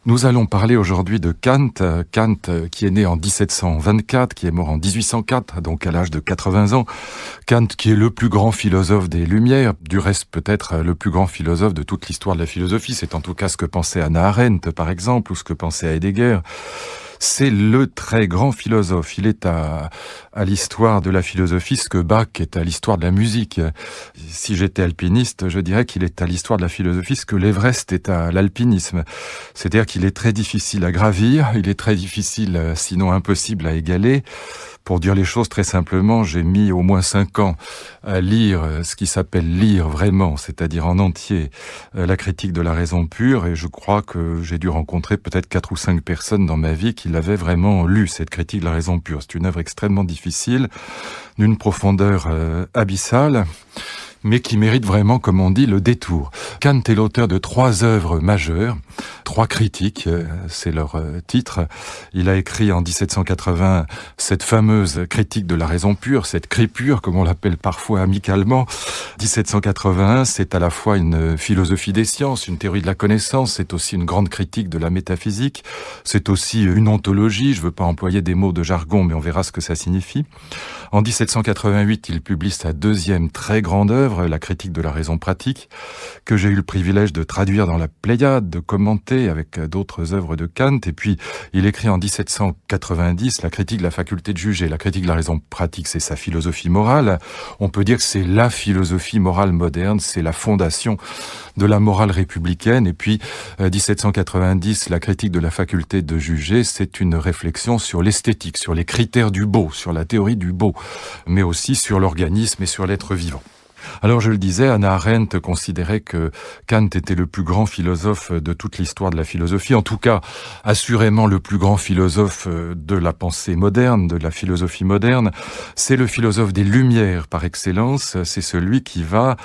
Nous allons parler aujourd'hui de Kant, qui est né en 1724, qui est mort en 1804, donc à l'âge de 80 ans. Kant qui est le plus grand philosophe des Lumières, du reste peut-être le plus grand philosophe de toute l'histoire de la philosophie. C'est en tout cas ce que pensait Hannah Arendt, par exemple, ou ce que pensait Heidegger. C'est le très grand philosophe. Il est à l'histoire de la philosophie ce que Bach est à l'histoire de la musique. Si j'étais alpiniste, je dirais qu'il est à l'histoire de la philosophie ce que l'Everest est à l'alpinisme. C'est-à-dire qu'il est très difficile à gravir, il est très difficile, sinon impossible à égaler. Pour dire les choses très simplement, j'ai mis au moins 5 ans à lire ce qui s'appelle lire vraiment, c'est-à-dire en entier, la critique de la raison pure, et je crois que j'ai dû rencontrer peut-être 4 ou 5 personnes dans ma vie qui l'avaient vraiment lu, cette critique de la raison pure. C'est une œuvre extrêmement difficile, d'une profondeur abyssale, mais qui mérite vraiment, comme on dit, le détour. Kant est l'auteur de 3 œuvres majeures, 3 critiques, c'est leur titre. Il a écrit en 1780 cette fameuse critique de la raison pure, cette crépure, comme on l'appelle parfois amicalement. 1781, c'est à la fois une philosophie des sciences, une théorie de la connaissance, c'est aussi une grande critique de la métaphysique, c'est aussi une ontologie, je ne veux pas employer des mots de jargon, mais on verra ce que ça signifie. En 1788, il publie sa 2e très grande œuvre, la critique de la raison pratique, que j'ai eu le privilège de traduire dans la Pléiade, de commenter avec d'autres œuvres de Kant. Et puis, il écrit en 1790 la critique de la faculté de juger. La critique de la raison pratique, c'est sa philosophie morale. On peut dire que c'est la philosophie morale moderne, c'est la fondation de la morale républicaine. Et puis, 1790, la critique de la faculté de juger, c'est une réflexion sur l'esthétique, sur les critères du beau, sur la théorie du beau, mais aussi sur l'organisme et sur l'être vivant. Alors je le disais, Hannah Arendt considérait que Kant était le plus grand philosophe de toute l'histoire de la philosophie, en tout cas assurément le plus grand philosophe de la pensée moderne, de la philosophie moderne. C'est le philosophe des Lumières par excellence, c'est celui qui va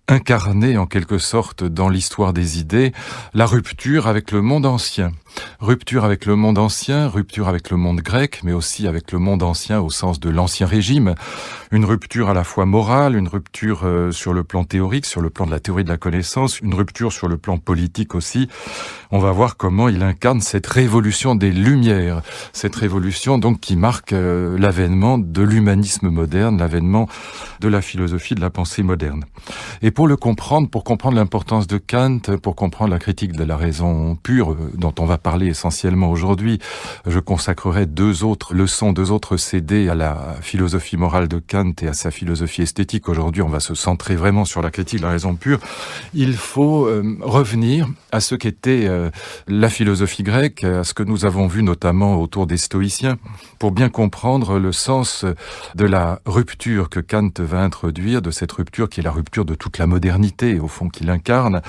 incarner en quelque sorte dans l'histoire des idées la rupture avec le monde ancien. Rupture avec le monde ancien, rupture avec le monde grec, mais aussi avec le monde ancien au sens de l'ancien régime. Une rupture à la fois morale, une rupture sur le plan théorique, sur le plan de la théorie de la connaissance, une rupture sur le plan politique aussi. On va voir comment il incarne cette révolution des Lumières, cette révolution donc qui marque l'avènement de l'humanisme moderne, l'avènement de la philosophie de la pensée moderne. Et pour le comprendre, pour comprendre l'importance de Kant, pour comprendre la critique de la raison pure dont on va parler essentiellement aujourd'hui, je consacrerai 2 autres leçons, 2 autres CD à la philosophie morale de Kant et à sa philosophie esthétique. Aujourd'hui, on va se centrer vraiment sur la critique de la raison pure. Il faut revenir à ce qu'était la philosophie grecque, à ce que nous avons vu notamment autour des stoïciens, pour bien comprendre le sens de la rupture que Kant va introduire, de cette rupture qui est la rupture de toute la modernité, au fond, qu'il incarne.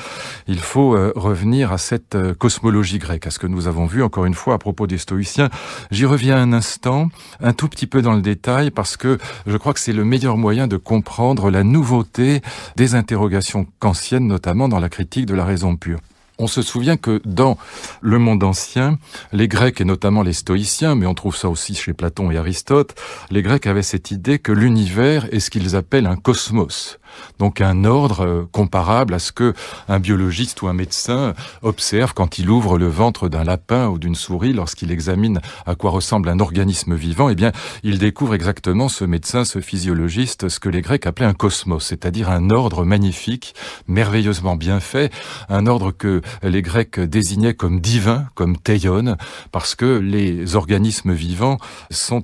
Il faut revenir à cette cosmologie grecque, à ce que nous avons vu, encore une fois, à propos des stoïciens. J'y reviens un instant, un tout petit peu dans le détail, parce que je crois que c'est le meilleur moyen de comprendre la nouveauté des interrogations kantiennes, notamment dans la critique de la raison pure. On se souvient que dans le monde ancien, les Grecs et notamment les stoïciens, mais on trouve ça aussi chez Platon et Aristote, les Grecs avaient cette idée que l'univers est ce qu'ils appellent un cosmos. Donc un ordre comparable à ce que un biologiste ou un médecin observe quand il ouvre le ventre d'un lapin ou d'une souris lorsqu'il examine à quoi ressemble un organisme vivant. Eh bien, il découvre exactement, ce médecin, ce physiologiste, ce que les Grecs appelaient un cosmos, c'est-à-dire un ordre magnifique, merveilleusement bien fait, un ordre que les Grecs désignaient comme divin, comme théion, parce que les organismes vivants sont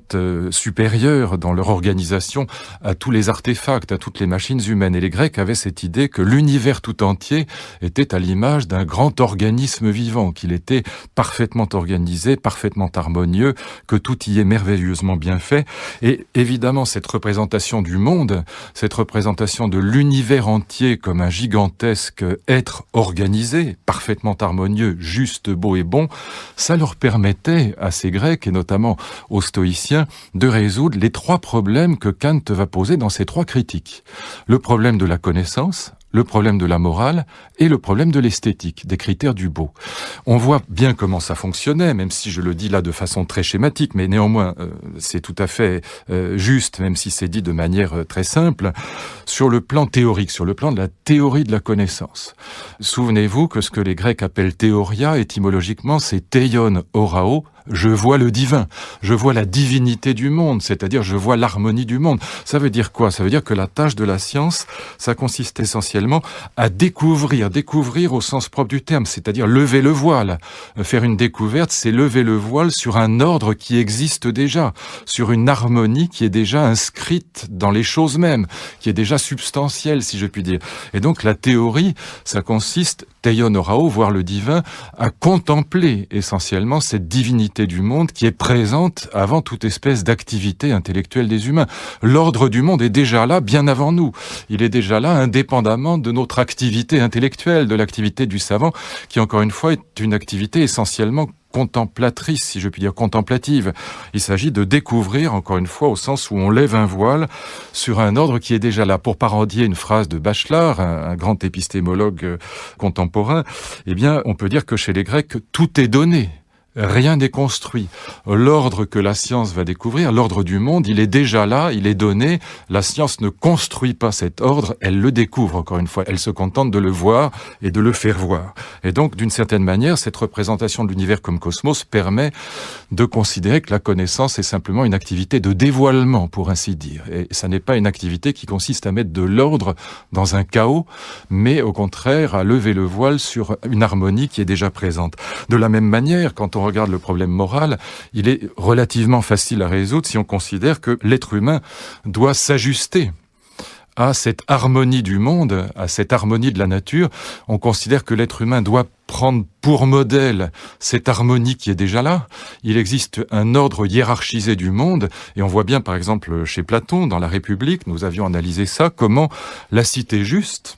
supérieurs dans leur organisation à tous les artefacts, à toutes les machines humaines. Et les Grecs avaient cette idée que l'univers tout entier était à l'image d'un grand organisme vivant, qu'il était parfaitement organisé, parfaitement harmonieux, que tout y est merveilleusement bien fait. Et évidemment, cette représentation du monde, cette représentation de l'univers entier comme un gigantesque être organisé, parfaitement harmonieux, juste, beau et bon, ça leur permettait à ces Grecs, et notamment aux stoïciens, de résoudre les 3 problèmes que Kant va poser dans ces 3 critiques. Le problème de la connaissance, le problème de la morale et le problème de l'esthétique, des critères du beau. On voit bien comment ça fonctionnait, même si je le dis là de façon très schématique, mais néanmoins c'est tout à fait juste, même si c'est dit de manière très simple, sur le plan théorique, sur le plan de la théorie de la connaissance. Souvenez-vous que ce que les Grecs appellent théoria, étymologiquement, c'est teion orao, je vois le divin, je vois la divinité du monde, c'est-à-dire je vois l'harmonie du monde. Ça veut dire quoi? Ça veut dire que la tâche de la science, ça consiste essentiellement à découvrir au sens propre du terme, c'est-à-dire lever le voile. Faire une découverte, c'est lever le voile sur un ordre qui existe déjà, sur une harmonie qui est déjà inscrite dans les choses mêmes, qui est déjà substantielle, si je puis dire. Et donc la théorie, ça consiste, teion orao, voir le divin, à contempler essentiellement cette divinité du monde qui est présente avant toute espèce d'activité intellectuelle des humains. L'ordre du monde est déjà là bien avant nous. Il est déjà là indépendamment de notre activité intellectuelle, de l'activité du savant, qui encore une fois est une activité essentiellement contemplatrice, si je puis dire, contemplative. Il s'agit de découvrir, encore une fois, au sens où on lève un voile sur un ordre qui est déjà là. Pour parodier une phrase de Bachelard, un grand épistémologue contemporain, eh bien, on peut dire que chez les Grecs, tout est donné. Rien n'est construit. L'ordre que la science va découvrir, l'ordre du monde, il est déjà là, il est donné. La science ne construit pas cet ordre, elle le découvre, encore une fois. Elle se contente de le voir et de le faire voir. Et donc, d'une certaine manière, cette représentation de l'univers comme cosmos permet de considérer que la connaissance est simplement une activité de dévoilement, pour ainsi dire. Et ça n'est pas une activité qui consiste à mettre de l'ordre dans un chaos, mais au contraire à lever le voile sur une harmonie qui est déjà présente. De la même manière, quand on regarde le problème moral, il est relativement facile à résoudre si on considère que l'être humain doit s'ajuster à cette harmonie du monde, à cette harmonie de la nature. On considère que l'être humain doit prendre pour modèle cette harmonie qui est déjà là. Il existe un ordre hiérarchisé du monde, et on voit bien par exemple chez Platon, dans la République, nous avions analysé ça, comment la cité juste,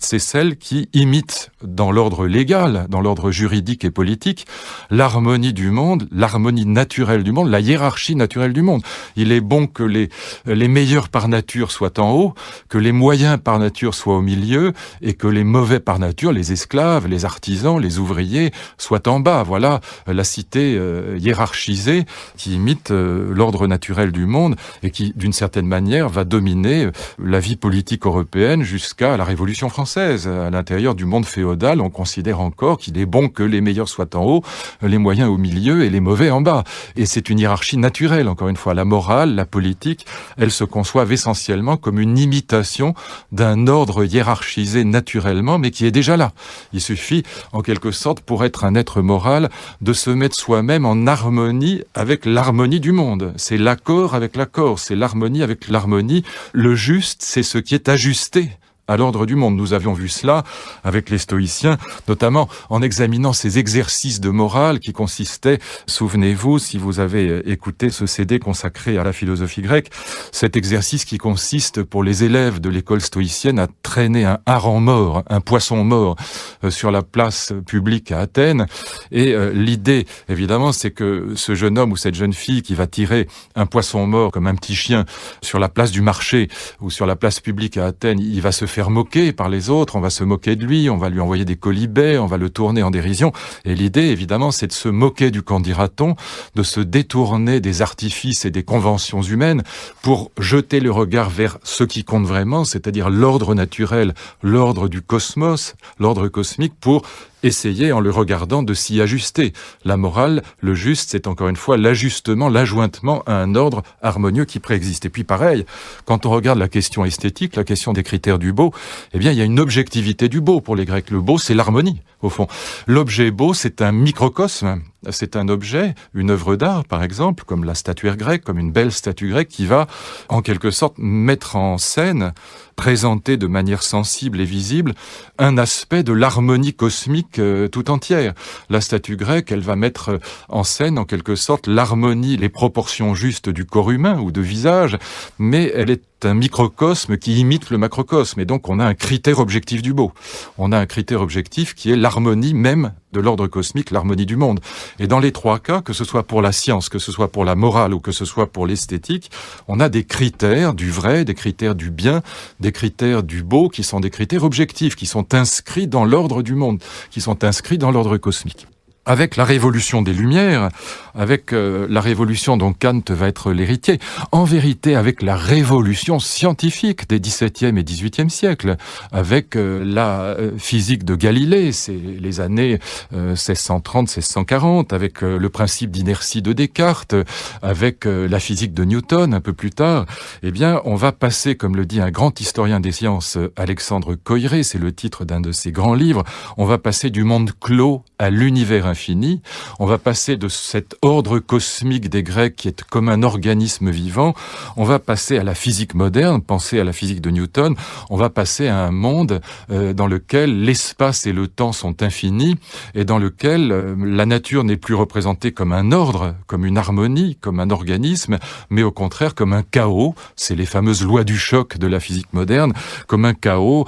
c'est celle qui imite dans l'ordre légal, dans l'ordre juridique et politique, l'harmonie du monde, l'harmonie naturelle du monde, la hiérarchie naturelle du monde. Il est bon que les meilleurs par nature soient en haut, que les moyens par nature soient au milieu, et que les mauvais par nature, les esclaves, les artisans, les ouvriers, soient en bas. Voilà la cité hiérarchisée qui imite l'ordre naturel du monde et qui, d'une certaine manière, va dominer la vie politique européenne jusqu'à la Révolution française. À l'intérieur du monde féodal, on considère encore qu'il est bon que les meilleurs soient en haut, les moyens au milieu et les mauvais en bas. Et c'est une hiérarchie naturelle, encore une fois. La morale, la politique, elles se conçoivent essentiellement comme une imitation d'un ordre hiérarchisé naturellement, mais qui est déjà là. Il suffit, en quelque sorte, pour être un être moral, de se mettre soi-même en harmonie avec l'harmonie du monde. C'est l'accord avec l'accord, c'est l'harmonie avec l'harmonie. Le juste, c'est ce qui est ajusté à l'ordre du monde. Nous avions vu cela avec les stoïciens, notamment en examinant ces exercices de morale qui consistaient, souvenez-vous, si vous avez écouté ce CD consacré à la philosophie grecque, cet exercice qui consiste pour les élèves de l'école stoïcienne à traîner un hareng mort, un poisson mort, sur la place publique à Athènes. Et l'idée, évidemment, c'est que ce jeune homme ou cette jeune fille qui va tirer un poisson mort comme un petit chien sur la place du marché ou sur la place publique à Athènes, il va se faire moquer par les autres, on va se moquer de lui, on va lui envoyer des colibets, on va le tourner en dérision. Et l'idée, évidemment, c'est de se moquer du qu'en dira-t-on, de se détourner des artifices et des conventions humaines pour jeter le regard vers ce qui compte vraiment, c'est-à-dire l'ordre naturel, l'ordre du cosmos, l'ordre cosmique, pour essayer, en le regardant, de s'y ajuster. La morale, le juste, c'est encore une fois l'ajustement, l'ajointement à un ordre harmonieux qui préexiste. Et puis pareil, quand on regarde la question esthétique, la question des critères du beau, eh bien, il y a une objectivité du beau pour les Grecs. Le beau, c'est l'harmonie, au fond. L'objet beau, c'est un microcosme. C'est un objet, une œuvre d'art, par exemple, comme la statuaire grecque, comme une belle statue grecque qui va, en quelque sorte, mettre en scène, présenter de manière sensible et visible un aspect de l'harmonie cosmique tout entière. La statue grecque, elle va mettre en scène, en quelque sorte, l'harmonie, les proportions justes du corps humain ou de visage, mais elle est un microcosme qui imite le macrocosme. Et donc, on a un critère objectif du beau. On a un critère objectif qui est l'harmonie même de l'ordre cosmique, l'harmonie du monde. Et dans les trois cas, que ce soit pour la science, que ce soit pour la morale ou que ce soit pour l'esthétique, on a des critères du vrai, des critères du bien, des critères du beau qui sont des critères objectifs, qui sont inscrits dans l'ordre du monde, qui sont inscrits dans l'ordre cosmique. Avec la révolution des Lumières, avec la révolution dont Kant va être l'héritier, en vérité avec la révolution scientifique des XVIIe et XVIIIe siècles, avec la physique de Galilée, c'est les années 1630-1640, avec le principe d'inertie de Descartes, avec la physique de Newton un peu plus tard, eh bien on va passer, comme le dit un grand historien des sciences, Alexandre Koyré, c'est le titre d'un de ses grands livres, on va passer du monde clos à l'univers infini, on va passer de cet ordre cosmique des Grecs qui est comme un organisme vivant, on va passer à la physique moderne, penser à la physique de Newton, on va passer à un monde dans lequel l'espace et le temps sont infinis et dans lequel la nature n'est plus représentée comme un ordre, comme une harmonie, comme un organisme, mais au contraire comme un chaos, c'est les fameuses lois du choc de la physique moderne, comme un chaos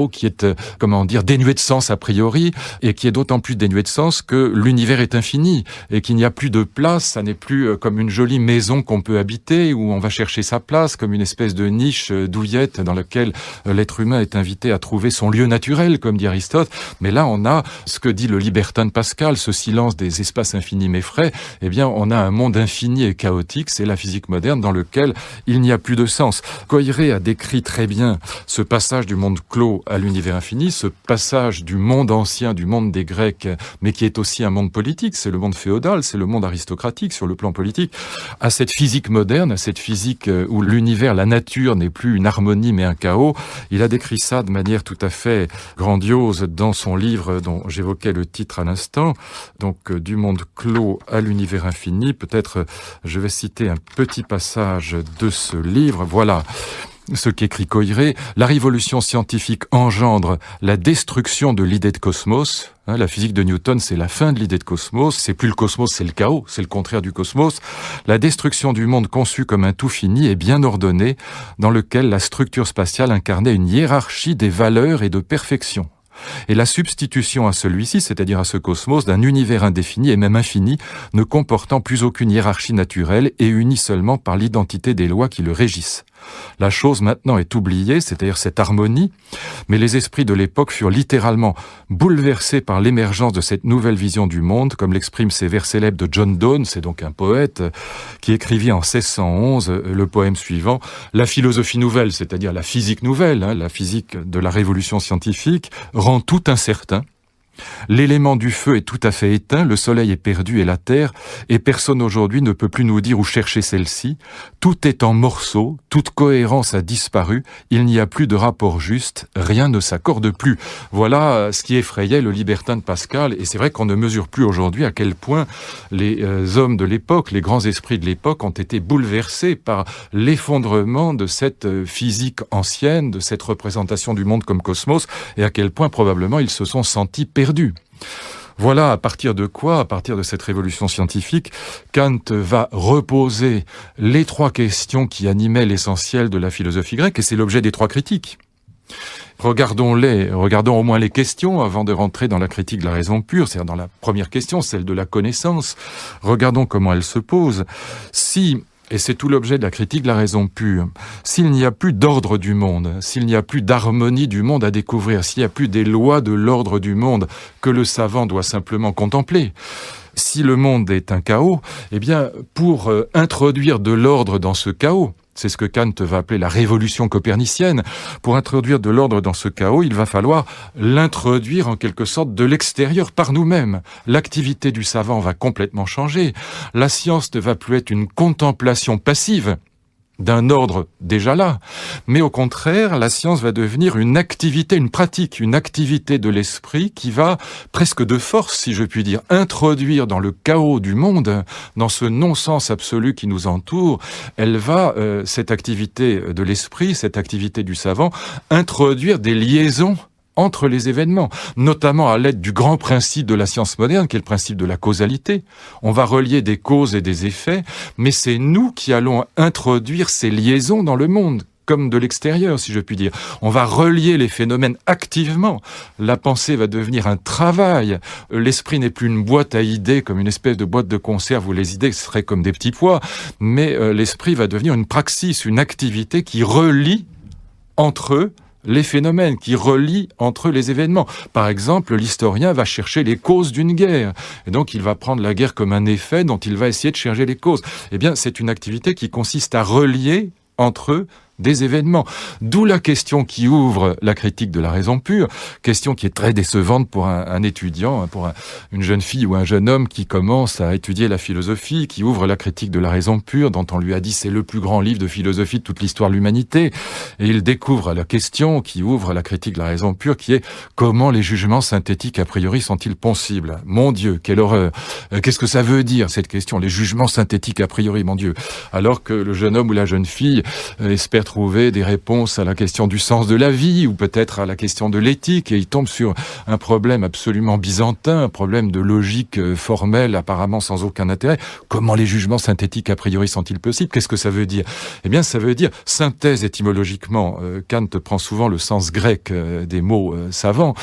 qui est, dénué de sens a priori et qui est d'autant plus dénué de sens que l'univers est infini et qu'il n'y a plus de place, ça n'est plus comme une jolie maison qu'on peut habiter où on va chercher sa place, comme une espèce de niche douillette dans laquelle l'être humain est invité à trouver son lieu naturel, comme dit Aristote. Mais là, on a ce que dit le libertin de Pascal, ce silence des espaces infinis mais frais. Eh bien, on a un monde infini et chaotique, c'est la physique moderne dans lequel il n'y a plus de sens. Koyré a décrit très bien ce passage du monde clos à l'univers infini, ce passage du monde ancien, du monde des Grecs, mais qui est aussi un monde politique, c'est le monde féodal, c'est le monde aristocratique sur le plan politique, à cette physique moderne, à cette physique où l'univers, la nature n'est plus une harmonie mais un chaos. Il a décrit ça de manière tout à fait grandiose dans son livre dont j'évoquais le titre à l'instant, donc du monde clos à l'univers infini. Peut-être je vais citer un petit passage de ce livre. Voilà ce qu'écrit Koyré: la révolution scientifique engendre la destruction de l'idée de cosmos. La physique de Newton, c'est la fin de l'idée de cosmos. C'est plus le cosmos, c'est le chaos. C'est le contraire du cosmos. La destruction du monde conçu comme un tout fini et bien ordonné, dans lequel la structure spatiale incarnait une hiérarchie des valeurs et de perfection. Et la substitution à celui-ci, c'est-à-dire à ce cosmos, d'un univers indéfini et même infini, ne comportant plus aucune hiérarchie naturelle et uni seulement par l'identité des lois qui le régissent. La chose maintenant est oubliée, c'est-à-dire cette harmonie, mais les esprits de l'époque furent littéralement bouleversés par l'émergence de cette nouvelle vision du monde, comme l'expriment ces vers célèbres de John Donne, c'est donc un poète qui écrivit en 1611 le poème suivant: la philosophie nouvelle, c'est-à-dire la physique nouvelle, la physique de la révolution scientifique, rend tout incertain. L'élément du feu est tout à fait éteint, le soleil est perdu et la terre, et personne aujourd'hui ne peut plus nous dire où chercher celle-ci. Tout est en morceaux, toute cohérence a disparu, il n'y a plus de rapport juste, rien ne s'accorde plus. Voilà ce qui effrayait le libertin de Pascal, et c'est vrai qu'on ne mesure plus aujourd'hui à quel point les hommes de l'époque, les grands esprits de l'époque ont été bouleversés par l'effondrement de cette physique ancienne, de cette représentation du monde comme cosmos, et à quel point probablement ils se sont sentis perdus. Voilà à partir de quoi, à partir de cette révolution scientifique, Kant va reposer les trois questions qui animaient l'essentiel de la philosophie grecque, et c'est l'objet des trois critiques. Regardons au moins les questions avant de rentrer dans la critique de la raison pure, c'est-à-dire dans la première question, celle de la connaissance. Regardons comment elle se pose. Et c'est tout l'objet de la critique de la raison pure. S'il n'y a plus d'ordre du monde, s'il n'y a plus d'harmonie du monde à découvrir, s'il n'y a plus des lois de l'ordre du monde que le savant doit simplement contempler, si le monde est un chaos, eh bien, pour introduire de l'ordre dans ce chaos, c'est ce que Kant va appeler la révolution copernicienne. Pour introduire de l'ordre dans ce chaos, il va falloir l'introduire en quelque sorte de l'extérieur par nous-mêmes. L'activité du savant va complètement changer. La science ne va plus être une contemplation passive d'un ordre déjà là, mais au contraire, la science va devenir une activité, une pratique, une activité de l'esprit qui va, presque de force, si je puis dire, introduire dans le chaos du monde, dans ce non-sens absolu qui nous entoure, elle va, cette activité de l'esprit, cette activité du savant, introduire des liaisons entre les événements, notamment à l'aide du grand principe de la science moderne, qui est le principe de la causalité. On va relier des causes et des effets, mais c'est nous qui allons introduire ces liaisons dans le monde. comme de l'extérieur, si je puis dire. On va relier les phénomènes activement. La pensée va devenir un travail. L'esprit n'est plus une boîte à idées, comme une espèce de boîte de conserve où les idées seraient comme des petits pois, mais l'esprit va devenir une praxis, une activité qui relie entre eux les phénomènes, qui relient entre eux les événements. Par exemple, l'historien va chercher les causes d'une guerre, et donc il va prendre la guerre comme un effet dont il va essayer de chercher les causes. Eh bien, c'est une activité qui consiste à relier entre eux des événements. D'où la question qui ouvre la critique de la raison pure, question qui est très décevante pour un étudiant, pour une jeune fille ou un jeune homme qui commence à étudier la philosophie, qui ouvre la critique de la raison pure, dont on lui a dit c'est le plus grand livre de philosophie de toute l'histoire de l'humanité, et il découvre la question qui ouvre la critique de la raison pure, qui est comment les jugements synthétiques a priori sont-ils possibles? Mon Dieu, quelle horreur! Qu'est-ce que ça veut dire cette question, les jugements synthétiques a priori, mon Dieu? Alors que le jeune homme ou la jeune fille espère trouver des réponses à la question du sens de la vie ou peut-être à la question de l'éthique, et il tombe sur un problème absolument byzantin, un problème de logique formelle apparemment sans aucun intérêt. Comment les jugements synthétiques a priori sont-ils possibles? Qu'est-ce que ça veut dire? Eh bien, ça veut dire synthèse étymologiquement. Kant prend souvent le sens grec des mots savants.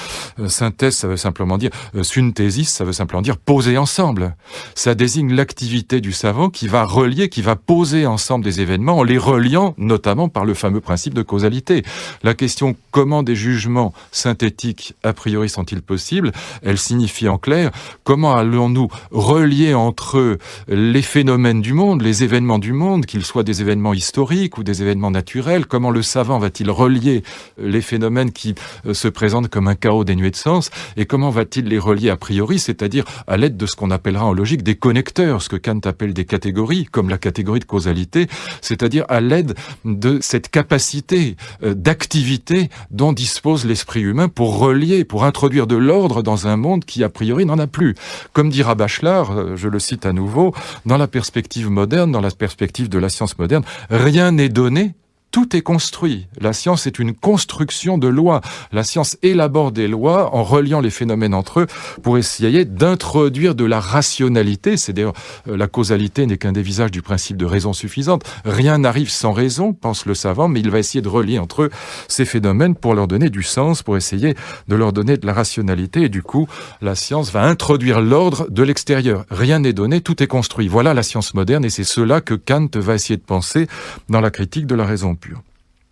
Synthèse, ça veut simplement dire synthesis, ça veut simplement dire poser ensemble. Ça désigne l'activité du savant qui va relier, qui va poser ensemble des événements en les reliant notamment par le fameux principe de causalité. La question comment des jugements synthétiques a priori sont-ils possibles, elle signifie en clair comment allons-nous relier entre eux les phénomènes du monde, les événements du monde, qu'ils soient des événements historiques ou des événements naturels, comment le savant va-t-il relier les phénomènes qui se présentent comme un chaos dénué de sens, et comment va-t-il les relier a priori, c'est-à-dire à l'aide de ce qu'on appellera en logique des connecteurs, ce que Kant appelle des catégories, comme la catégorie de causalité, c'est-à-dire à l'aide de cette capacité d'activité dont dispose l'esprit humain pour relier, pour introduire de l'ordre dans un monde qui a priori n'en a plus. Comme dira Bachelard, je le cite à nouveau, dans la perspective moderne, dans la perspective de la science moderne, rien n'est donné, tout est construit. La science est une construction de lois. La science élabore des lois en reliant les phénomènes entre eux pour essayer d'introduire de la rationalité. C'est d'ailleurs, la causalité n'est qu'un des visages du principe de raison suffisante. Rien n'arrive sans raison, pense le savant, mais il va essayer de relier entre eux ces phénomènes pour leur donner du sens, pour essayer de leur donner de la rationalité. Et du coup, la science va introduire l'ordre de l'extérieur. Rien n'est donné, tout est construit. Voilà la science moderne, et c'est cela que Kant va essayer de penser dans la critique de la raison pure.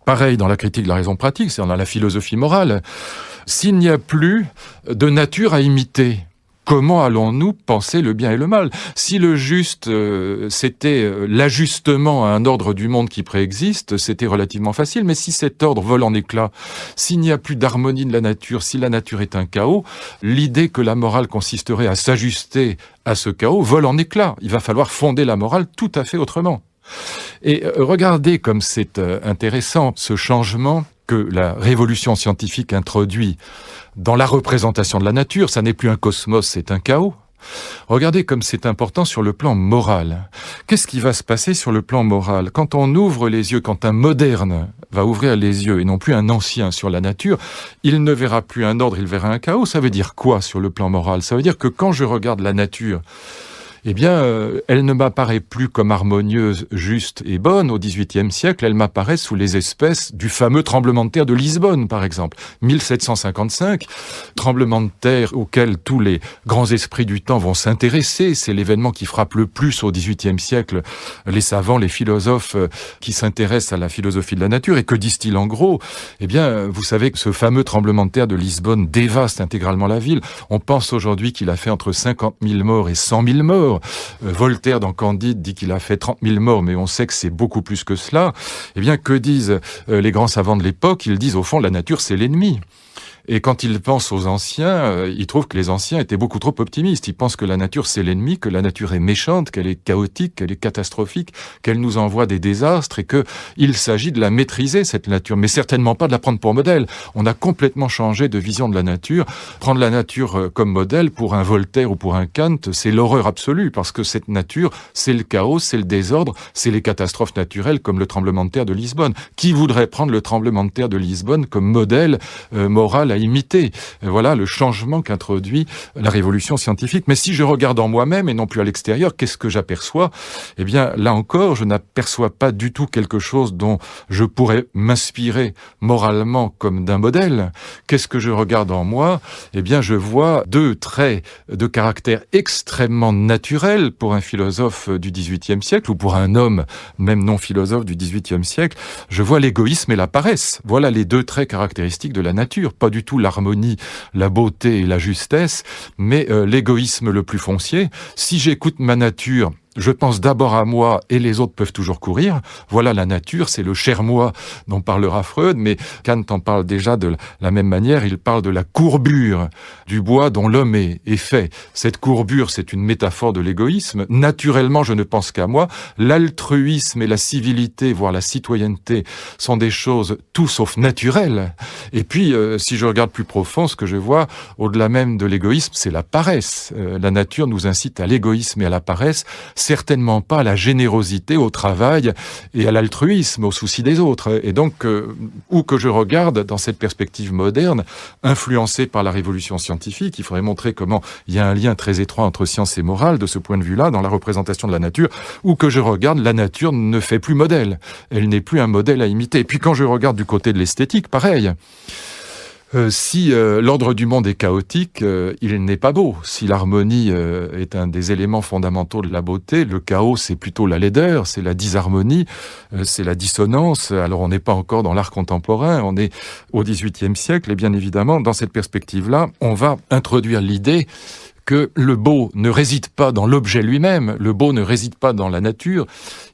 Pareil dans la critique de la raison pratique, c'est-à-dire dans la philosophie morale. S'il n'y a plus de nature à imiter, comment allons-nous penser le bien et le mal? Si le juste, c'était l'ajustement à un ordre du monde qui préexiste, c'était relativement facile, mais si cet ordre vole en éclats, s'il n'y a plus d'harmonie de la nature, si la nature est un chaos, l'idée que la morale consisterait à s'ajuster à ce chaos vole en éclats. Il va falloir fonder la morale tout à fait autrement. Et regardez comme c'est intéressant ce changement que la révolution scientifique introduit dans la représentation de la nature. Ça n'est plus un cosmos, c'est un chaos. Regardez comme c'est important sur le plan moral. Qu'est-ce qui va se passer sur le plan moral? Quand on ouvre les yeux, quand un moderne va ouvrir les yeux et non plus un ancien sur la nature, il ne verra plus un ordre, il verra un chaos. Ça veut dire quoi sur le plan moral? Ça veut dire que quand je regarde la nature, eh bien, elle ne m'apparaît plus comme harmonieuse, juste et bonne au XVIIIe siècle, elle m'apparaît sous les espèces du fameux tremblement de terre de Lisbonne, par exemple. 1755, tremblement de terre auquel tous les grands esprits du temps vont s'intéresser. C'est l'événement qui frappe le plus au XVIIIe siècle les savants, les philosophes qui s'intéressent à la philosophie de la nature. Et que disent-ils en gros? Eh bien, vous savez que ce fameux tremblement de terre de Lisbonne dévaste intégralement la ville. On pense aujourd'hui qu'il a fait entre 50 000 morts et 100 000 morts. Voltaire, dans Candide, dit qu'il a fait 30 000 morts, mais on sait que c'est beaucoup plus que cela. Eh bien, que disent les grands savants de l'époque? Ils disent, au fond, la nature, c'est l'ennemi. Et quand ils pensent aux anciens, ils trouvent que les anciens étaient beaucoup trop optimistes. Ils pensent que la nature, c'est l'ennemi, que la nature est méchante, qu'elle est chaotique, qu'elle est catastrophique, qu'elle nous envoie des désastres, et qu'il s'agit de la maîtriser, cette nature, mais certainement pas de la prendre pour modèle. On a complètement changé de vision de la nature. Prendre la nature comme modèle, pour un Voltaire ou pour un Kant, c'est l'horreur absolue, parce que cette nature, c'est le chaos, c'est le désordre, c'est les catastrophes naturelles, comme le tremblement de terre de Lisbonne. Qui voudrait prendre le tremblement de terre de Lisbonne comme modèle moral à imiter. Voilà le changement qu'introduit la révolution scientifique. Mais si je regarde en moi-même et non plus à l'extérieur, qu'est-ce que j'aperçois? Eh bien, là encore, je n'aperçois pas du tout quelque chose dont je pourrais m'inspirer moralement comme d'un modèle. Qu'est-ce que je regarde en moi? Eh bien, je vois deux traits de caractère extrêmement naturels pour un philosophe du XVIIIe siècle ou pour un homme, même non philosophe du XVIIIe siècle. Je vois l'égoïsme et la paresse. Voilà les deux traits caractéristiques de la nature. Pas du tout l'harmonie, la beauté et la justesse, mais l'égoïsme le plus foncier. Si j'écoute ma nature, je pense d'abord à moi et les autres peuvent toujours courir. Voilà la nature, c'est le cher-moi dont parlera Freud, mais Kant en parle déjà de la même manière. Il parle de la courbure du bois dont l'homme est fait. Cette courbure, c'est une métaphore de l'égoïsme. Naturellement, je ne pense qu'à moi. L'altruisme et la civilité, voire la citoyenneté, sont des choses tout sauf naturelles. Et puis, si je regarde plus profond, ce que je vois, au-delà même de l'égoïsme, c'est la paresse. La nature nous incite à l'égoïsme et à la paresse, certainement pas à la générosité, au travail et à l'altruisme, au souci des autres. Et donc, où que je regarde dans cette perspective moderne, influencée par la révolution scientifique, il faudrait montrer comment il y a un lien très étroit entre science et morale, de ce point de vue-là, dans la représentation de la nature. Où que je regarde, la nature ne fait plus modèle. Elle n'est plus un modèle à imiter. Et puis quand je regarde du côté de l'esthétique, pareil. Si l'ordre du monde est chaotique, il n'est pas beau. Si l'harmonie est un des éléments fondamentaux de la beauté, le chaos, c'est plutôt la laideur, c'est la disharmonie, c'est la dissonance. Alors on n'est pas encore dans l'art contemporain, on est au XVIIIe siècle, et bien évidemment, dans cette perspective-là, on va introduire l'idée que le beau ne réside pas dans l'objet lui-même, le beau ne réside pas dans la nature,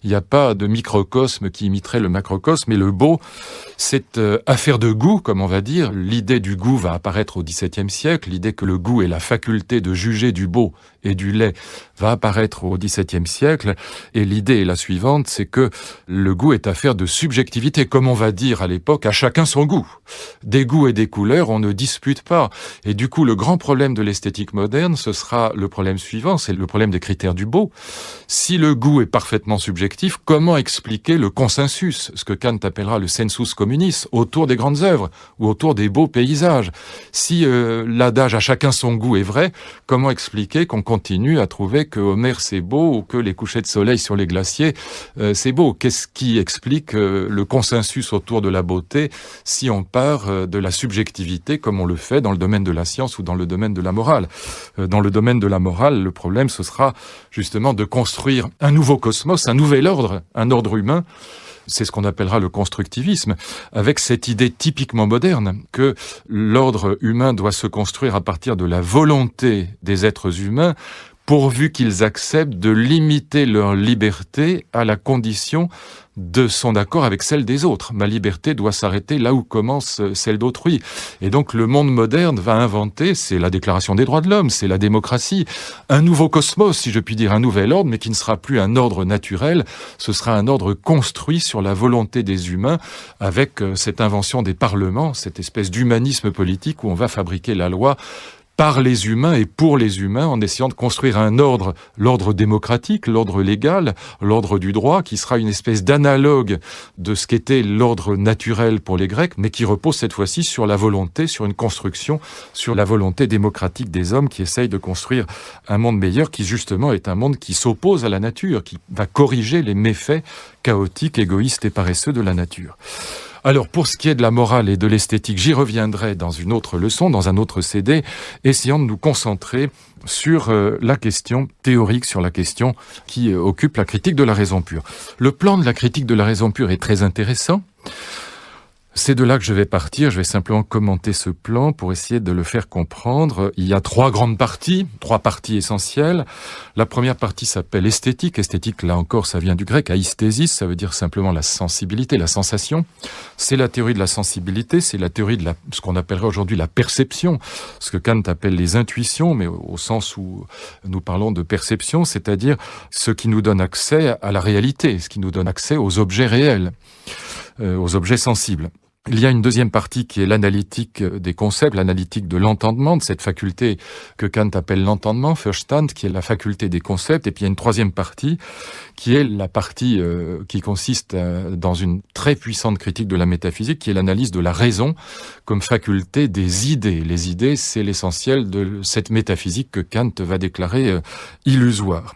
il n'y a pas de microcosme qui imiterait le macrocosme, mais le beau, c'est affaire de goût, comme on va dire. L'idée du goût va apparaître au XVIIe siècle, l'idée que le goût est la faculté de juger du beau et du laid va apparaître au XVIIe siècle, et l'idée est la suivante, c'est que le goût est affaire de subjectivité, comme on va dire à l'époque, à chacun son goût. Des goûts et des couleurs, on ne dispute pas. Et du coup, le grand problème de l'esthétique moderne, ce sera le problème suivant, c'est le problème des critères du beau. Si le goût est parfaitement subjectif, comment expliquer le consensus, ce que Kant appellera le sensus communis, autour des grandes œuvres ou autour des beaux paysages? Si l'adage à chacun son goût est vrai, comment expliquer qu'on continue à trouver que Homère c'est beau ou que les couchers de soleil sur les glaciers c'est beau? Qu'est-ce qui explique le consensus autour de la beauté si on part de la subjectivité comme on le fait dans le domaine de la science ou dans le domaine de la morale? Dans le domaine de la morale, le problème ce sera justement de construire un nouveau cosmos, un nouvel ordre, un ordre humain. C'est ce qu'on appellera le constructivisme, avec cette idée typiquement moderne que l'ordre humain doit se construire à partir de la volonté des êtres humains, pourvu qu'ils acceptent de limiter leur liberté à la condition de son accord avec celle des autres. Ma liberté doit s'arrêter là où commence celle d'autrui. Et donc le monde moderne va inventer, c'est la Déclaration des droits de l'homme, c'est la démocratie, un nouveau cosmos, si je puis dire, un nouvel ordre, mais qui ne sera plus un ordre naturel, ce sera un ordre construit sur la volonté des humains, avec cette invention des parlements, cette espèce d'humanisme politique où on va fabriquer la loi par les humains et pour les humains, en essayant de construire un ordre, l'ordre démocratique, l'ordre légal, l'ordre du droit, qui sera une espèce d'analogue de ce qu'était l'ordre naturel pour les Grecs, mais qui repose cette fois-ci sur la volonté, sur une construction, sur la volonté démocratique des hommes qui essayent de construire un monde meilleur, qui justement est un monde qui s'oppose à la nature, qui va corriger les méfaits chaotiques, égoïstes et paresseux de la nature. Alors, pour ce qui est de la morale et de l'esthétique, j'y reviendrai dans une autre leçon, dans un autre CD, essayant de nous concentrer sur la question théorique, sur la question qui occupe la critique de la raison pure. Le plan de la critique de la raison pure est très intéressant. C'est de là que je vais partir. Je vais simplement commenter ce plan pour essayer de le faire comprendre. Il y a trois parties essentielles. La première partie s'appelle esthétique. Esthétique, là encore, ça vient du grec, aïsthesis, ça veut dire simplement la sensibilité, la sensation. C'est la théorie de la sensibilité, c'est la théorie de ce qu'on appellerait aujourd'hui la perception, ce que Kant appelle les intuitions, mais au sens où nous parlons de perception, c'est-à-dire ce qui nous donne accès à la réalité, ce qui nous donne accès aux objets réels, aux objets sensibles. Il y a une deuxième partie qui est l'analytique des concepts, l'analytique de l'entendement, de cette faculté que Kant appelle l'entendement, Verstand, qui est la faculté des concepts. Et puis il y a une troisième partie qui est la partie qui consiste dans une très puissante critique de la métaphysique, qui est l'analyse de la raison comme faculté des idées. Les idées, c'est l'essentiel de cette métaphysique que Kant va déclarer illusoire.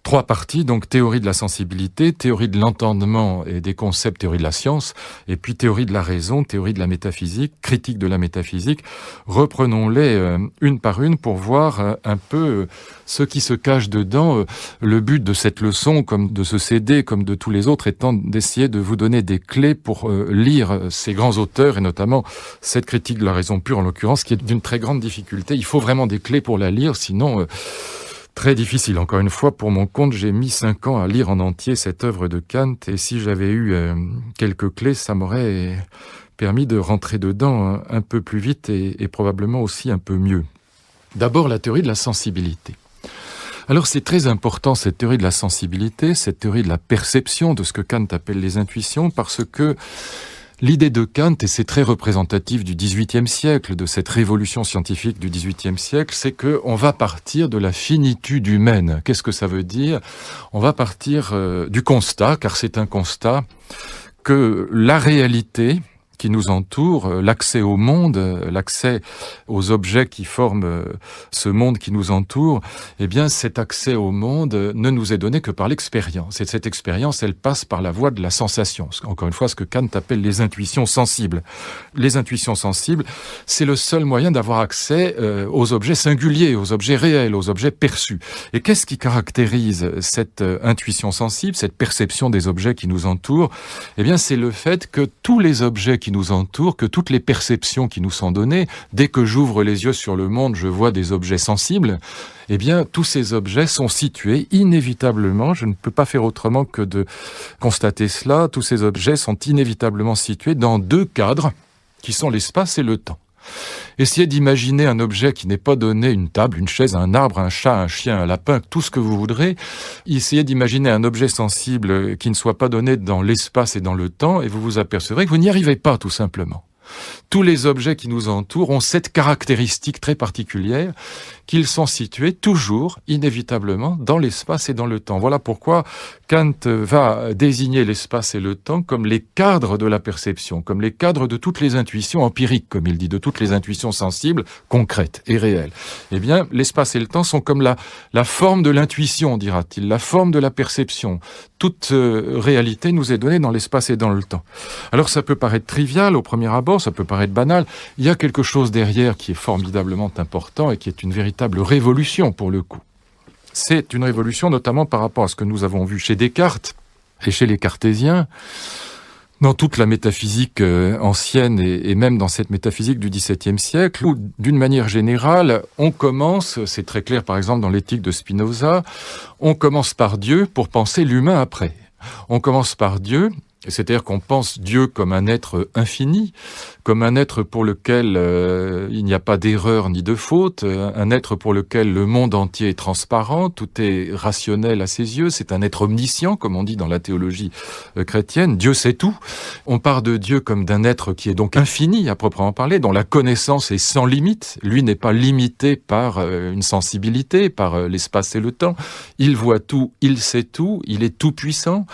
Trois parties, donc théorie de la sensibilité, théorie de l'entendement et des concepts, théorie de la science, et puis théorie de la raison, théorie de la métaphysique, critique de la métaphysique. Reprenons-les une par une pour voir un peu ce qui se cache dedans. Le but de cette leçon, comme de ce CD, comme de tous les autres, étant d'essayer de vous donner des clés pour lire ces grands auteurs, et notamment cette critique de la raison pure, en l'occurrence, qui est d'une très grande difficulté. Il faut vraiment des clés pour la lire, sinon... Très difficile. Encore une fois, pour mon compte, j'ai mis 5 ans à lire en entier cette œuvre de Kant, et si j'avais eu quelques clés, ça m'aurait permis de rentrer dedans un peu plus vite et probablement aussi un peu mieux. D'abord, la théorie de la sensibilité. Alors c'est très important, cette théorie de la sensibilité, cette théorie de la perception, de ce que Kant appelle les intuitions, parce que l'idée de Kant, et c'est très représentatif du XVIIIe siècle, de cette révolution scientifique du XVIIIe siècle, c'est qu'on va partir de la finitude humaine. Qu'est-ce que ça veut dire ? On va partir du constat, car c'est un constat, que la réalité qui nous entoure, l'accès au monde, l'accès aux objets qui forment ce monde qui nous entoure, eh bien cet accès au monde ne nous est donné que par l'expérience. Et cette expérience, elle passe par la voie de la sensation. Encore une fois, ce que Kant appelle les intuitions sensibles. Les intuitions sensibles, c'est le seul moyen d'avoir accès aux objets singuliers, aux objets réels, aux objets perçus. Et qu'est-ce qui caractérise cette intuition sensible, cette perception des objets qui nous entourent ? Eh bien, c'est le fait que tous les objets qui nous entourent, que toutes les perceptions qui nous sont données, dès que j'ouvre les yeux sur le monde, je vois des objets sensibles, eh bien, tous ces objets sont situés inévitablement, je ne peux pas faire autrement que de constater cela, tous ces objets sont inévitablement situés dans deux cadres, qui sont l'espace et le temps. Essayez d'imaginer un objet qui n'est pas donné, une table, une chaise, un arbre, un chat, un chien, un lapin, tout ce que vous voudrez. Essayez d'imaginer un objet sensible qui ne soit pas donné dans l'espace et dans le temps, et vous vous apercevrez que vous n'y arrivez pas, tout simplement. Tous les objets qui nous entourent ont cette caractéristique très particulière qu'ils sont situés toujours, inévitablement, dans l'espace et dans le temps. Voilà pourquoi Kant va désigner l'espace et le temps comme les cadres de la perception, comme les cadres de toutes les intuitions empiriques, comme il dit, de toutes les intuitions sensibles, concrètes et réelles. Eh bien, l'espace et le temps sont comme la forme de l'intuition, dira-t-il, la forme de la perception. Toute réalité nous est donnée dans l'espace et dans le temps. Alors ça peut paraître trivial au premier abord, ça peut paraître banal. Il y a quelque chose derrière qui est formidablement important et qui est une véritable révolution pour le coup. C'est une révolution notamment par rapport à ce que nous avons vu chez Descartes et chez les cartésiens, dans toute la métaphysique ancienne et même dans cette métaphysique du XVIIe siècle, où d'une manière générale, on commence, c'est très clair par exemple dans l'éthique de Spinoza, on commence par Dieu pour penser l'humain après. On commence par Dieu, c'est-à-dire qu'on pense Dieu comme un être infini, comme un être pour lequel il n'y a pas d'erreur ni de faute, un être pour lequel le monde entier est transparent, tout est rationnel à ses yeux, c'est un être omniscient, comme on dit dans la théologie chrétienne, Dieu sait tout. On part de Dieu comme d'un être qui est donc infini, à proprement parler, dont la connaissance est sans limite. Lui n'est pas limité par une sensibilité, par l'espace et le temps. Il voit tout, il sait tout, il est tout puissant.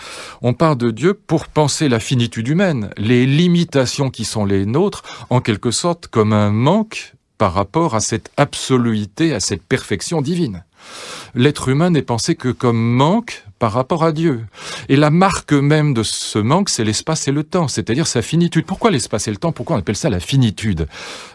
On part de Dieu pour penser la finitude humaine, les limitations qui sont les nôtres, en quelque sorte comme un manque par rapport à cette absoluité, à cette perfection divine. L'être humain n'est pensé que comme manque par rapport à Dieu. Et la marque même de ce manque, c'est l'espace et le temps, c'est-à-dire sa finitude. Pourquoi l'espace et le temps ? Pourquoi on appelle ça la finitude ?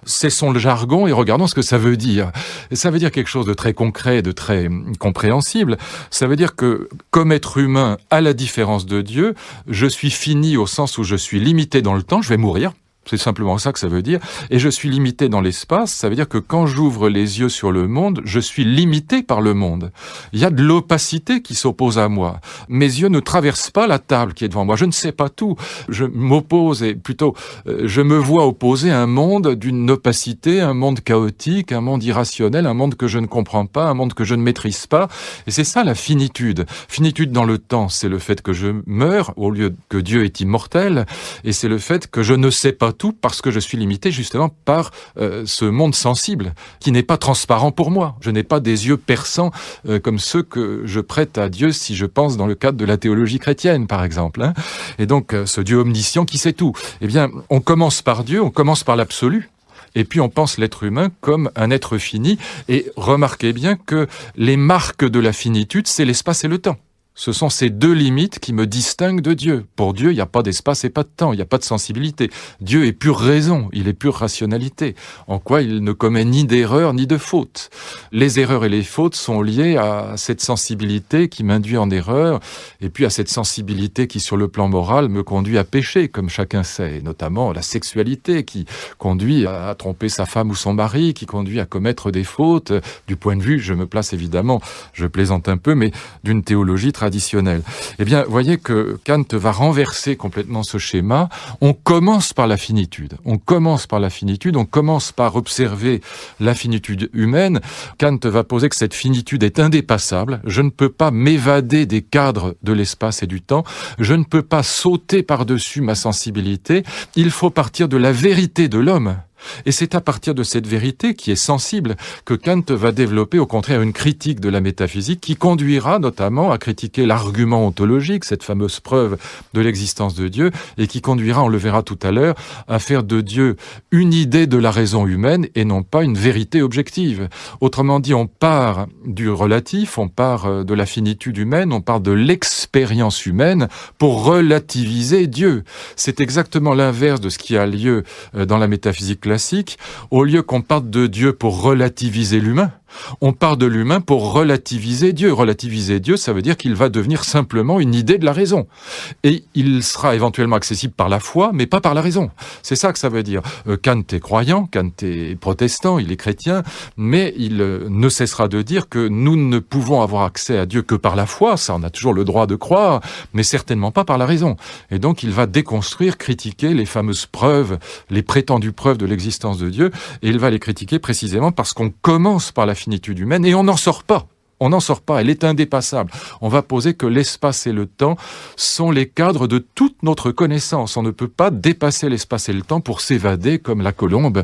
Cessons le jargon et regardons ce que ça veut dire. Ça veut dire quelque chose de très concret, de très compréhensible. Ça veut dire que, comme être humain, à la différence de Dieu, je suis fini au sens où je suis limité dans le temps, je vais mourir. C'est simplement ça que ça veut dire. Et je suis limité dans l'espace, ça veut dire que quand j'ouvre les yeux sur le monde, je suis limité par le monde. Il y a de l'opacité qui s'oppose à moi. Mes yeux ne traversent pas la table qui est devant moi. Je ne sais pas tout. Je m'oppose, et plutôt, je me vois opposer un monde d'une opacité, un monde chaotique, un monde irrationnel, un monde que je ne comprends pas, un monde que je ne maîtrise pas. Et c'est ça la finitude. Finitude dans le temps, c'est le fait que je meurs au lieu que Dieu est immortel. Et c'est le fait que je ne sais pas tout parce que je suis limité justement par ce monde sensible qui n'est pas transparent pour moi. Je n'ai pas des yeux perçants comme ceux que je prête à Dieu si je pense dans le cadre de la théologie chrétienne, par exemple. Hein. Et donc, ce Dieu omniscient qui sait tout. Eh bien, on commence par Dieu, on commence par l'absolu. Et puis on pense l'être humain comme un être fini. Et remarquez bien que les marques de la finitude, c'est l'espace et le temps. Ce sont ces deux limites qui me distinguent de Dieu. Pour Dieu, il n'y a pas d'espace et pas de temps, il n'y a pas de sensibilité. Dieu est pure raison, il est pure rationalité, en quoi il ne commet ni d'erreur ni de faute. Les erreurs et les fautes sont liées à cette sensibilité qui m'induit en erreur, et puis à cette sensibilité qui, sur le plan moral, me conduit à pécher, comme chacun sait, et notamment la sexualité qui conduit à tromper sa femme ou son mari, qui conduit à commettre des fautes, du point de vue, je me place évidemment, je plaisante un peu, mais d'une théologie traditionnelle. Eh bien, voyez que Kant va renverser complètement ce schéma. On commence par la finitude. On commence par observer la finitude humaine. Kant va poser que cette finitude est indépassable. Je ne peux pas m'évader des cadres de l'espace et du temps. Je ne peux pas sauter par-dessus ma sensibilité. Il faut partir de la vérité de l'homme. Et c'est à partir de cette vérité qui est sensible que Kant va développer au contraire une critique de la métaphysique qui conduira notamment à critiquer l'argument ontologique, cette fameuse preuve de l'existence de Dieu, et qui conduira, on le verra tout à l'heure, à faire de Dieu une idée de la raison humaine et non pas une vérité objective. Autrement dit, on part du relatif, on part de la finitude humaine, on part de l'expérience humaine pour relativiser Dieu. C'est exactement l'inverse de ce qui a lieu dans la métaphysique classique. Au lieu qu'on parte de Dieu pour relativiser l'humain, on part de l'humain pour relativiser Dieu. Relativiser Dieu, ça veut dire qu'il va devenir simplement une idée de la raison. Et il sera éventuellement accessible par la foi, mais pas par la raison. C'est ça que ça veut dire. Kant est croyant, Kant est protestant, il est chrétien, mais il ne cessera de dire que nous ne pouvons avoir accès à Dieu que par la foi, ça on a toujours le droit de croire, mais certainement pas par la raison. Et donc il va déconstruire, critiquer les fameuses preuves, les prétendues preuves de l'existence de Dieu, et il va les critiquer précisément parce qu'on commence par la finitude humaine et on n'en sort pas. On n'en sort pas, elle est indépassable. On va poser que l'espace et le temps sont les cadres de toute notre connaissance. On ne peut pas dépasser l'espace et le temps pour s'évader comme la colombe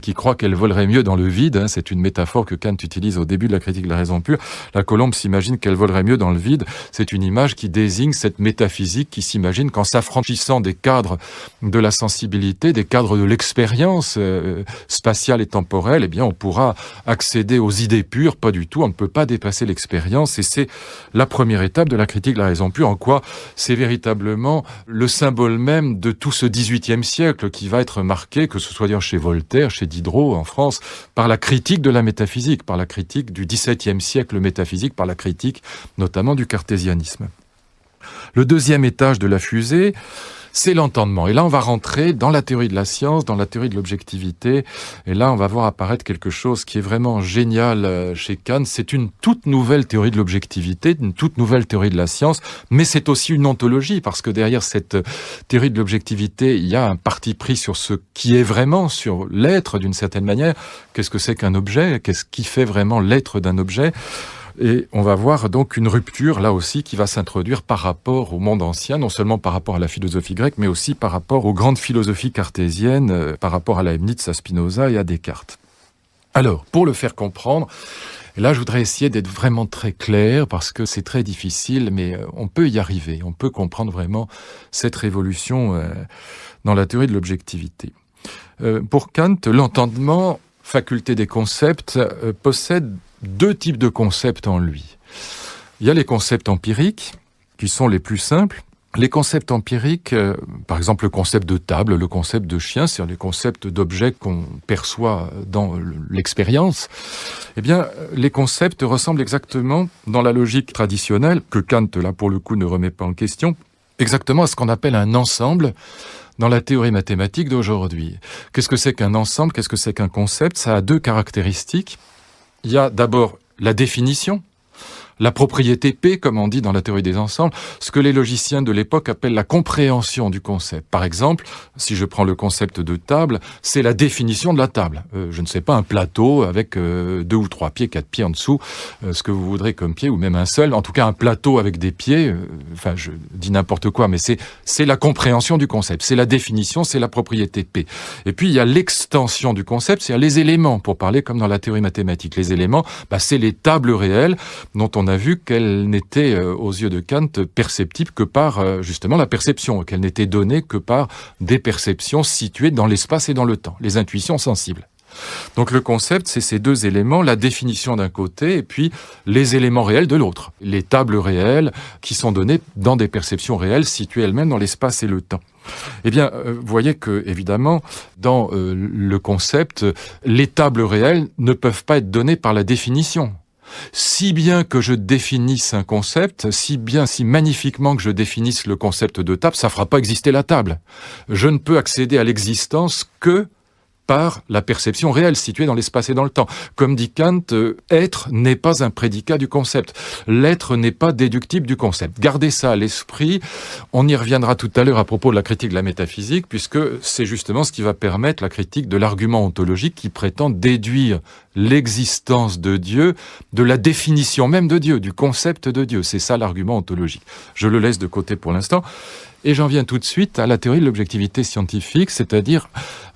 qui croit qu'elle volerait mieux dans le vide. C'est une métaphore que Kant utilise au début de la critique de la raison pure. La colombe s'imagine qu'elle volerait mieux dans le vide. C'est une image qui désigne cette métaphysique qui s'imagine qu'en s'affranchissant des cadres de la sensibilité, des cadres de l'expérience spatiale et temporelle, eh bien on pourra accéder aux idées pures. Pas du tout, on ne peut pas dépasser l'expérience, et c'est la première étape de la critique de la raison pure, en quoi c'est véritablement le symbole même de tout ce XVIIIe siècle qui va être marqué, que ce soit d'ailleurs chez Voltaire, chez Diderot en France, par la critique de la métaphysique, par la critique du XVIIe siècle métaphysique, par la critique notamment du cartésianisme. Le deuxième étage de la fusée, c'est l'entendement. Et là, on va rentrer dans la théorie de la science, dans la théorie de l'objectivité. Et là, on va voir apparaître quelque chose qui est vraiment génial chez Kant. C'est une toute nouvelle théorie de l'objectivité, une toute nouvelle théorie de la science, mais c'est aussi une ontologie, parce que derrière cette théorie de l'objectivité, il y a un parti pris sur ce qui est vraiment, sur l'être d'une certaine manière. Qu'est-ce que c'est qu'un objet? Qu'est-ce qui fait vraiment l'être d'un objet? Et on va voir donc une rupture, là aussi, qui va s'introduire par rapport au monde ancien, non seulement par rapport à la philosophie grecque, mais aussi par rapport aux grandes philosophies cartésiennes, par rapport à Leibniz, à Spinoza et à Descartes. Alors, pour le faire comprendre, et là je voudrais essayer d'être vraiment très clair, parce que c'est très difficile, mais on peut y arriver, on peut comprendre vraiment cette révolution dans la théorie de l'objectivité. Pour Kant, l'entendement, faculté des concepts, possède deux types de concepts en lui. Il y a les concepts empiriques, qui sont les plus simples. Les concepts empiriques, par exemple le concept de table, le concept de chien, c'est-à-dire les concepts d'objets qu'on perçoit dans l'expérience, eh bien, les concepts ressemblent exactement, dans la logique traditionnelle, que Kant, là, pour le coup, ne remet pas en question, exactement à ce qu'on appelle un ensemble dans la théorie mathématique d'aujourd'hui. Qu'est-ce que c'est qu'un ensemble? Qu'est-ce que c'est qu'un concept? Ça a deux caractéristiques. Il y a d'abord la définition, la propriété P, comme on dit dans la théorie des ensembles, ce que les logiciens de l'époque appellent la compréhension du concept. Par exemple, si je prends le concept de table, c'est la définition de la table. Je ne sais pas, un plateau avec 2 ou 3 pieds, 4 pieds en dessous, ce que vous voudrez comme pied, ou même un seul. En tout cas, un plateau avec des pieds, enfin, je dis n'importe quoi, mais c'est la compréhension du concept. C'est la définition, c'est la propriété P. Et puis, il y a l'extension du concept, c'est-à-dire les éléments, pour parler comme dans la théorie mathématique. Les éléments, c'est les tables réelles dont on a vu qu'elles n'étaient, aux yeux de Kant, perceptibles que par, justement, la perception, qu'elles n'étaient données que par des perceptions situées dans l'espace et dans le temps, les intuitions sensibles. Donc le concept, c'est ces deux éléments, la définition d'un côté et puis les éléments réels de l'autre, les tables réelles qui sont données dans des perceptions réelles situées elles-mêmes dans l'espace et le temps. Eh bien, vous voyez que, évidemment, dans le concept, les tables réelles ne peuvent pas être données par la définition. Si bien que je définisse un concept, si magnifiquement que je définisse le concept de table, ça fera pas exister la table. Je ne peux accéder à l'existence que par la perception réelle située dans l'espace et dans le temps. Comme dit Kant, être n'est pas un prédicat du concept. L'être n'est pas déductible du concept. Gardez ça à l'esprit. On y reviendra tout à l'heure à propos de la critique de la métaphysique, puisque c'est justement ce qui va permettre la critique de l'argument ontologique qui prétend déduire l'existence de Dieu de la définition même de Dieu, du concept de Dieu. C'est ça l'argument ontologique. Je le laisse de côté pour l'instant. Et j'en viens tout de suite à la théorie de l'objectivité scientifique, c'est-à-dire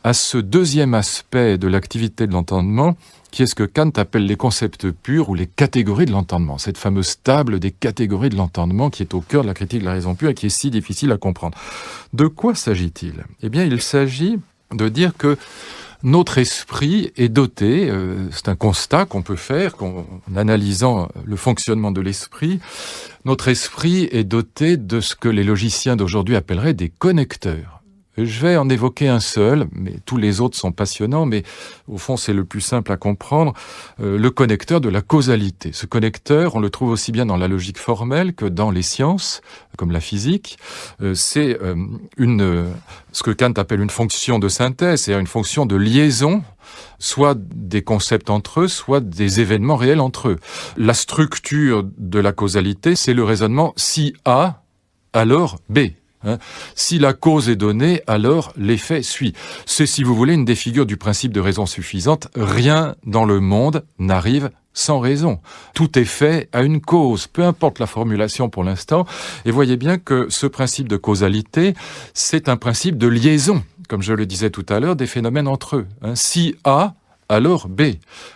à ce deuxième aspect de l'activité de l'entendement, qui est ce que Kant appelle les concepts purs ou les catégories de l'entendement. Cette fameuse table des catégories de l'entendement qui est au cœur de la critique de la raison pure et qui est si difficile à comprendre. De quoi s'agit-il? Eh bien, il s'agit de dire que notre esprit est doté, c'est un constat qu'on peut faire en analysant le fonctionnement de l'esprit, notre esprit est doté de ce que les logiciens d'aujourd'hui appelleraient des connecteurs. Je vais en évoquer un seul, mais tous les autres sont passionnants, mais au fond c'est le plus simple à comprendre, le connecteur de la causalité. Ce connecteur, on le trouve aussi bien dans la logique formelle que dans les sciences, comme la physique. C'est ce que Kant appelle une fonction de synthèse, c'est-à-dire une fonction de liaison, soit des concepts entre eux, soit des événements réels entre eux. La structure de la causalité, c'est le raisonnement si A, alors B. Si la cause est donnée, alors l'effet suit. C'est, si vous voulez, une des figures du principe de raison suffisante. Rien dans le monde n'arrive sans raison. Tout est fait à une cause, peu importe la formulation pour l'instant. Et voyez bien que ce principe de causalité, c'est un principe de liaison, comme je le disais tout à l'heure, des phénomènes entre eux. Si A, alors B.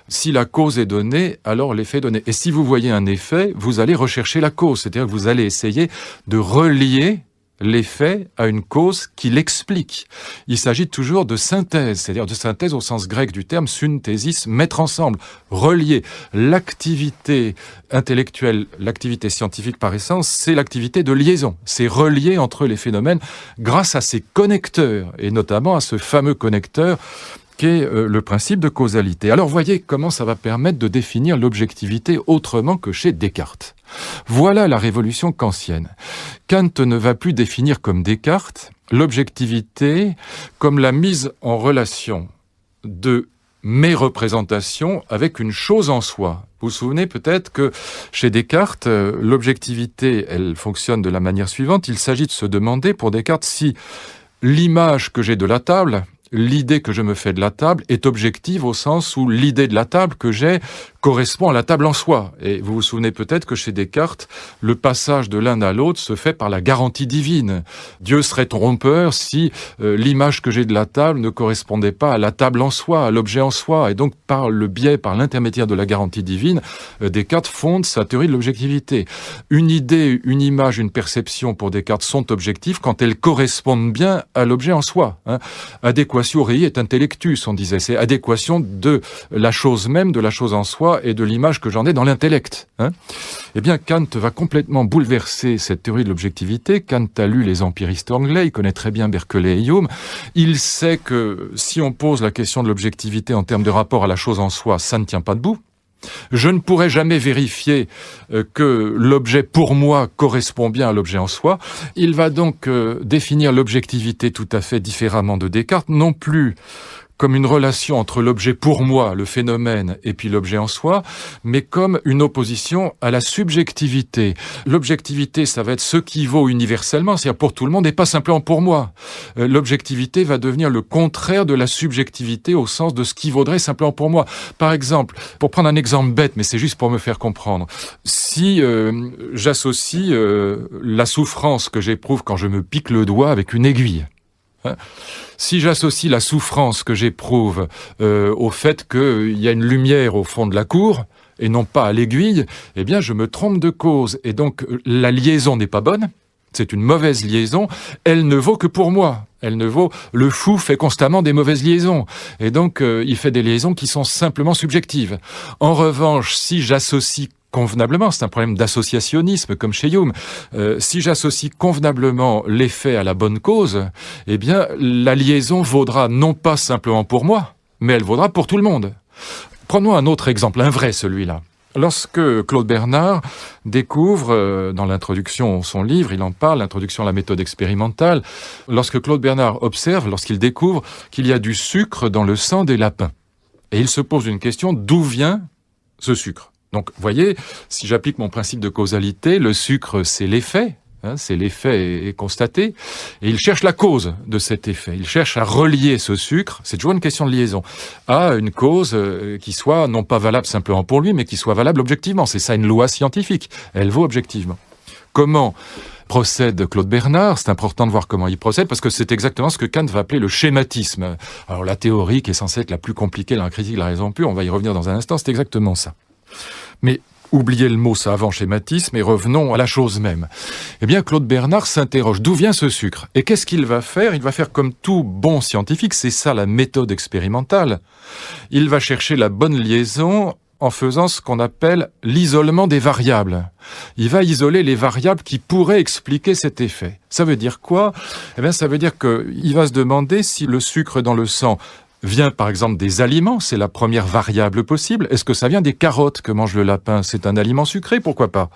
Si la cause est donnée, alors l'effet est donné. Et si vous voyez un effet, vous allez rechercher la cause, c'est-à-dire que vous allez essayer de relier l'effet à une cause qui l'explique. Il s'agit toujours de synthèse, c'est-à-dire de synthèse au sens grec du terme, synthesis, mettre ensemble, relier. L'activité intellectuelle, l'activité scientifique par essence, c'est l'activité de liaison. C'est relier entre les phénomènes grâce à ces connecteurs, et notamment à ce fameux connecteur qu'est le principe de causalité. Alors voyez comment ça va permettre de définir l'objectivité autrement que chez Descartes. Voilà la révolution kantienne. Kant ne va plus définir comme Descartes l'objectivité comme la mise en relation de mes représentations avec une chose en soi. Vous vous souvenez peut-être que chez Descartes, l'objectivité, elle fonctionne de la manière suivante. Il s'agit de se demander pour Descartes si l'image que j'ai de la table, l'idée que je me fais de la table est objective au sens où l'idée de la table que j'ai correspond à la table en soi. Et vous vous souvenez peut-être que chez Descartes, le passage de l'un à l'autre se fait par la garantie divine. Dieu serait trompeur si l'image que j'ai de la table ne correspondait pas à la table en soi, à l'objet en soi. Et donc, par le biais, par l'intermédiaire de la garantie divine, Descartes fonde sa théorie de l'objectivité. Une idée, une image, une perception pour Descartes sont objectives quand elles correspondent bien à l'objet en soi. Adéquatio rei et intellectus, on disait. C'est adéquation de la chose même, de la chose en soi, et de l'image que j'en ai dans l'intellect. Eh bien, Kant va complètement bouleverser cette théorie de l'objectivité. Kant a lu les empiristes anglais, il connaît très bien Berkeley et Hume. Il sait que si on pose la question de l'objectivité en termes de rapport à la chose en soi, ça ne tient pas debout. Je ne pourrai jamais vérifier que l'objet pour moi correspond bien à l'objet en soi. Il va donc définir l'objectivité tout à fait différemment de Descartes, non plus comme une relation entre l'objet pour moi, le phénomène, et puis l'objet en soi, mais comme une opposition à la subjectivité. L'objectivité, ça va être ce qui vaut universellement, c'est-à-dire pour tout le monde, et pas simplement pour moi. L'objectivité va devenir le contraire de la subjectivité au sens de ce qui vaudrait simplement pour moi. Par exemple, pour prendre un exemple bête, mais c'est juste pour me faire comprendre, si j'associe la souffrance que j'éprouve quand je me pique le doigt avec une aiguille, si j'associe la souffrance que j'éprouve au fait qu'il y a une lumière au fond de la cour, et non pas à l'aiguille, eh bien je me trompe de cause. Et donc la liaison n'est pas bonne, c'est une mauvaise liaison, elle ne vaut que pour moi. Elle ne vaut... Le fou fait constamment des mauvaises liaisons. Et donc il fait des liaisons qui sont simplement subjectives. En revanche, si j'associe convenablement, c'est un problème d'associationnisme comme chez Hume. Si j'associe convenablement l'effet à la bonne cause, eh bien la liaison vaudra non pas simplement pour moi, mais elle vaudra pour tout le monde. Prenons un autre exemple, un vrai celui-là. Lorsque Claude Bernard découvre, dans l'introduction de son livre, il en parle, l'introduction à la méthode expérimentale, lorsque Claude Bernard observe, lorsqu'il découvre qu'il y a du sucre dans le sang des lapins. Et il se pose une question, d'où vient ce sucre ? Donc, vous voyez, si j'applique mon principe de causalité, le sucre, c'est l'effet, c'est l'effet est constaté, et il cherche la cause de cet effet. Il cherche à relier ce sucre, c'est toujours une question de liaison, à une cause qui soit non pas valable simplement pour lui, mais qui soit valable objectivement. C'est ça une loi scientifique, elle vaut objectivement. Comment procède Claude Bernard? C'est important de voir comment il procède, parce que c'est exactement ce que Kant va appeler le schématisme. Alors la théorie, qui est censée être la plus compliquée dans la critique de la raison pure, on va y revenir dans un instant, c'est exactement ça. Mais oubliez le mot savant schématisme et revenons à la chose même. Eh bien, Claude Bernard s'interroge, d'où vient ce sucre? Et qu'est-ce qu'il va faire? Il va faire comme tout bon scientifique, c'est ça la méthode expérimentale. Il va chercher la bonne liaison en faisant ce qu'on appelle l'isolement des variables. Il va isoler les variables qui pourraient expliquer cet effet. Ça veut dire quoi? Eh bien, ça veut dire qu'il va se demander si le sucre dans le sang vient par exemple des aliments, c'est la première variable possible. Est-ce que ça vient des carottes que mange le lapin? C'est un aliment sucré, pourquoi pas?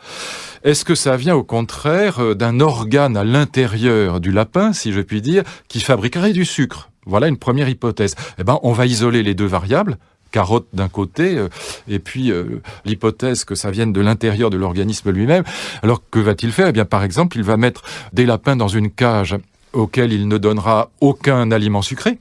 Est-ce que ça vient au contraire d'un organe à l'intérieur du lapin, si je puis dire, qui fabriquerait du sucre? Voilà une première hypothèse. Eh ben, on va isoler les deux variables, carottes d'un côté, et puis l'hypothèse que ça vienne de l'intérieur de l'organisme lui-même. Alors que va-t-il faire? Eh bien, par exemple, il va mettre des lapins dans une cage auquel il ne donnera aucun aliment sucré.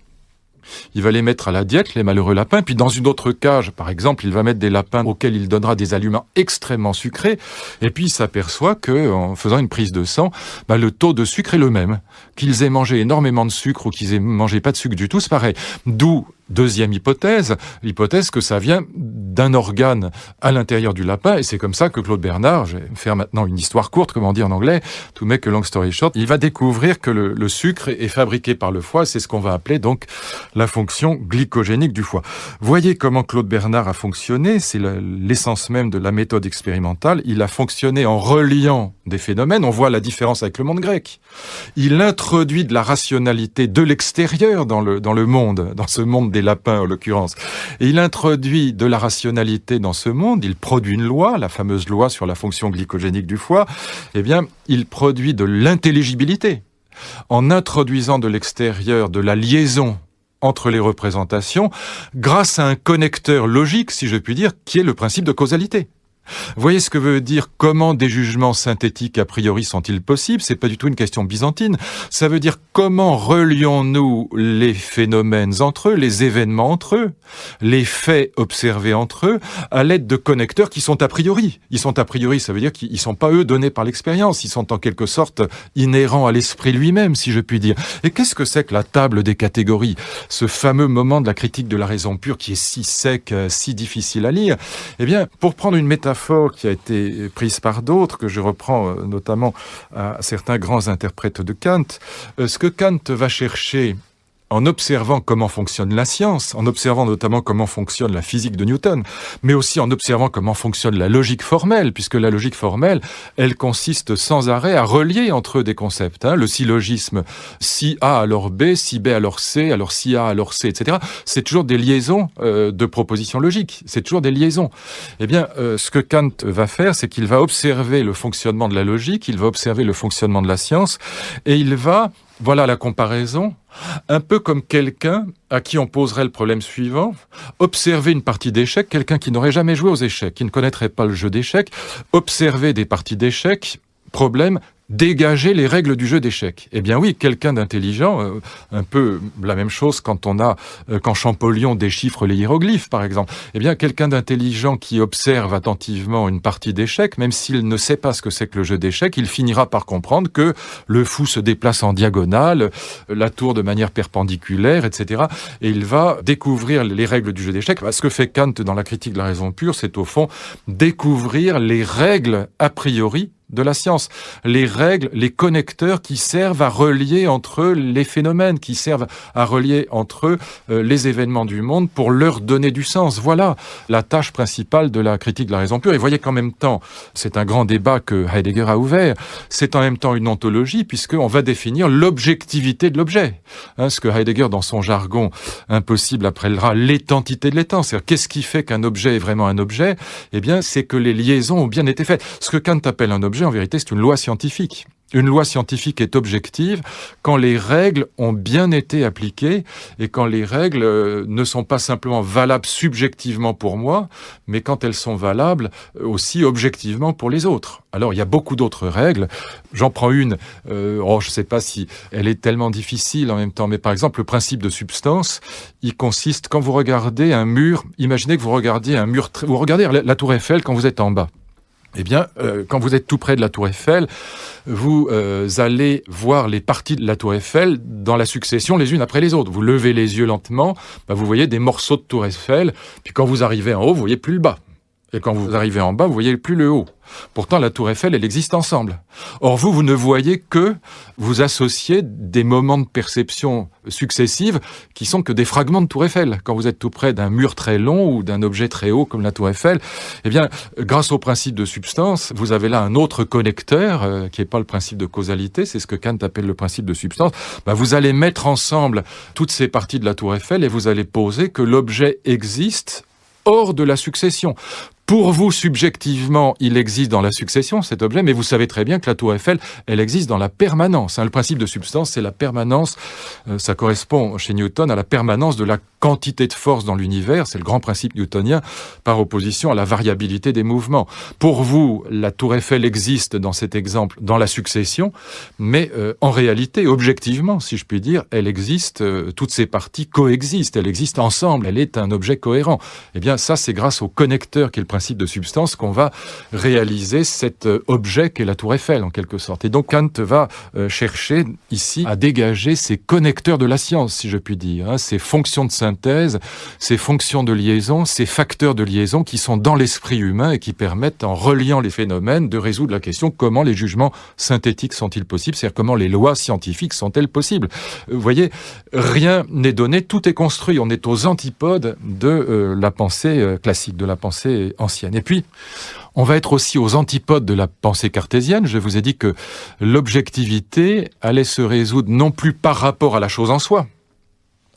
Il va les mettre à la diète, les malheureux lapins, puis dans une autre cage, par exemple, il va mettre des lapins auxquels il donnera des aliments extrêmement sucrés, et puis il s'aperçoit que, en faisant une prise de sang, le taux de sucre est le même. Qu'ils aient mangé énormément de sucre ou qu'ils aient mangé pas de sucre du tout, c'est pareil. D'où deuxième hypothèse, l'hypothèse que ça vient d'un organe à l'intérieur du lapin, et c'est comme ça que Claude Bernard, je vais faire maintenant une histoire courte, comme on dit en anglais, to make a long story short, il va découvrir que le sucre est fabriqué par le foie, c'est ce qu'on va appeler donc la fonction glycogénique du foie. Voyez comment Claude Bernard a fonctionné, c'est l'essence même de la méthode expérimentale, il a fonctionné en reliant des phénomènes, on voit la différence avec le monde grec. Il introduit de la rationalité de l'extérieur dans le monde, dans ce monde des lapins en l'occurrence. Et il introduit de la rationalité dans ce monde, il produit une loi, la fameuse loi sur la fonction glycogénique du foie, eh bien, il produit de l'intelligibilité. En introduisant de l'extérieur de la liaison entre les représentations, grâce à un connecteur logique, si je puis dire, qui est le principe de causalité. Vous voyez ce que veut dire comment des jugements synthétiques a priori sont-ils possibles? C'est pas du tout une question byzantine. Ça veut dire comment relions-nous les phénomènes entre eux, les événements entre eux, les faits observés entre eux, à l'aide de connecteurs qui sont a priori. Ils sont a priori, ça veut dire qu'ils sont pas eux donnés par l'expérience. Ils sont en quelque sorte inhérents à l'esprit lui-même, si je puis dire. Et qu'est-ce que c'est que la table des catégories? Ce fameux moment de la critique de la raison pure qui est si sec, si difficile à lire. Eh bien, pour prendre une métaphore qui a été prise par d'autres, que je reprends notamment à certains grands interprètes de Kant. Ce que Kant va chercher en observant comment fonctionne la science, en observant notamment comment fonctionne la physique de Newton, mais aussi en observant comment fonctionne la logique formelle, puisque la logique formelle, elle consiste sans arrêt à relier entre eux des concepts. Le syllogisme si A alors B, si B alors C, alors si A alors C, etc. C'est toujours des liaisons de propositions logiques, c'est toujours des liaisons. Eh bien, ce que Kant va faire, c'est qu'il va observer le fonctionnement de la logique, il va observer le fonctionnement de la science, et il va, voilà la comparaison, un peu comme quelqu'un à qui on poserait le problème suivant, observer une partie d'échecs, quelqu'un qui n'aurait jamais joué aux échecs, qui ne connaîtrait pas le jeu d'échecs, observer des parties d'échecs, problème, dégager les règles du jeu d'échecs. Eh bien oui, quelqu'un d'intelligent, un peu la même chose quand Champollion déchiffre les hiéroglyphes, par exemple. Eh bien, quelqu'un d'intelligent qui observe attentivement une partie d'échecs, même s'il ne sait pas ce que c'est que le jeu d'échecs, il finira par comprendre que le fou se déplace en diagonale, la tour de manière perpendiculaire, etc. Et il va découvrir les règles du jeu d'échecs. Ce que fait Kant dans la critique de la raison pure, c'est au fond découvrir les règles a priori de la science, les règles, les connecteurs qui servent à relier entre les phénomènes, qui servent à relier entre les événements du monde pour leur donner du sens. Voilà la tâche principale de la critique de la raison pure. Et voyez qu'en même temps, c'est un grand débat que Heidegger a ouvert, c'est en même temps une ontologie, puisqu'on va définir l'objectivité de l'objet. Ce que Heidegger, dans son jargon impossible, appellera l'étantité de l'étant. C'est-à-dire, qu'est-ce qui fait qu'un objet est vraiment un objet? Eh bien, c'est que les liaisons ont bien été faites. Ce que Kant appelle un objet, en vérité, c'est une loi scientifique. Une loi scientifique est objective quand les règles ont bien été appliquées et quand les règles ne sont pas simplement valables subjectivement pour moi, mais quand elles sont valables aussi objectivement pour les autres. Alors, il y a beaucoup d'autres règles. J'en prends une, je ne sais pas si elle est tellement difficile en même temps, mais par exemple, le principe de substance, il consiste, quand vous regardez un mur, imaginez que vous regardiez un mur, vous regardez la tour Eiffel quand vous êtes en bas. Eh bien, quand vous êtes tout près de la tour Eiffel, vous allez voir les parties de la tour Eiffel dans la succession les unes après les autres. Vous levez les yeux lentement, vous voyez des morceaux de tour Eiffel, puis quand vous arrivez en haut, vous voyez plus le bas. Et quand vous arrivez en bas, vous voyez plus le haut. Pourtant, la tour Eiffel, elle existe ensemble. Or, vous ne voyez que vous associez des moments de perception successives qui sont que des fragments de tour Eiffel. Quand vous êtes tout près d'un mur très long ou d'un objet très haut comme la tour Eiffel, eh bien, grâce au principe de substance, vous avez là un autre connecteur qui n'est pas le principe de causalité, c'est ce que Kant appelle le principe de substance. Vous allez mettre ensemble toutes ces parties de la tour Eiffel et vous allez poser que l'objet existe hors de la succession. Pour vous, subjectivement, il existe dans la succession, cet objet, mais vous savez très bien que la tour Eiffel, elle existe dans la permanence. Le principe de substance, c'est la permanence. Ça correspond chez Newton à la permanence de la quantité de force dans l'univers. C'est le grand principe newtonien, par opposition à la variabilité des mouvements. Pour vous, la tour Eiffel existe dans cet exemple, dans la succession, mais en réalité, objectivement, si je puis dire, elle existe, toutes ces parties coexistent, elles existent ensemble, elle est un objet cohérent. Eh bien, ça, c'est grâce au connecteur qui est le principe de substance qu'on va réaliser cet objet qu'est la tour Eiffel, en quelque sorte. Et donc, Kant va chercher ici à dégager ces connecteurs de la science, si je puis dire, ces fonctions de synthèse, ces fonctions de liaison, ces facteurs de liaison qui sont dans l'esprit humain et qui permettent, en reliant les phénomènes, de résoudre la question comment les jugements synthétiques sont-ils possibles, c'est-à-dire comment les lois scientifiques sont-elles possibles. Vous voyez, rien n'est donné, tout est construit. On est aux antipodes de la pensée classique, de la pensée ancienne. Et puis, on va être aussi aux antipodes de la pensée cartésienne. Je vous ai dit que l'objectivité allait se résoudre non plus par rapport à la chose en soi,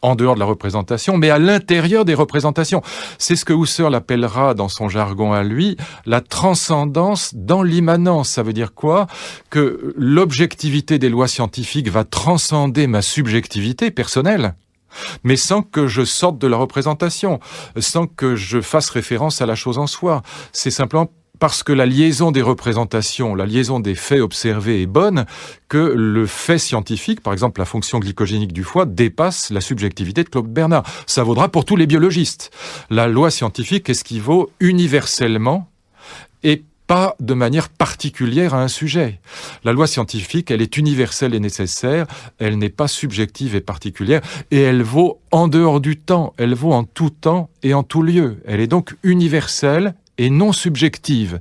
en dehors de la représentation, mais à l'intérieur des représentations. C'est ce que Husserl appellera, dans son jargon à lui, la transcendance dans l'immanence. Ça veut dire quoi? Que l'objectivité des lois scientifiques va transcender ma subjectivité personnelle, mais sans que je sorte de la représentation, sans que je fasse référence à la chose en soi. C'est simplement parce que la liaison des représentations, la liaison des faits observés est bonne, que le fait scientifique, par exemple la fonction glycogénique du foie, dépasse la subjectivité de Claude Bernard. Ça vaudra pour tous les biologistes. La loi scientifique est ce qui vaut universellement et pas de manière particulière à un sujet. La loi scientifique, elle est universelle et nécessaire, elle n'est pas subjective et particulière, et elle vaut en dehors du temps, elle vaut en tout temps et en tout lieu. Elle est donc universelle et non subjective.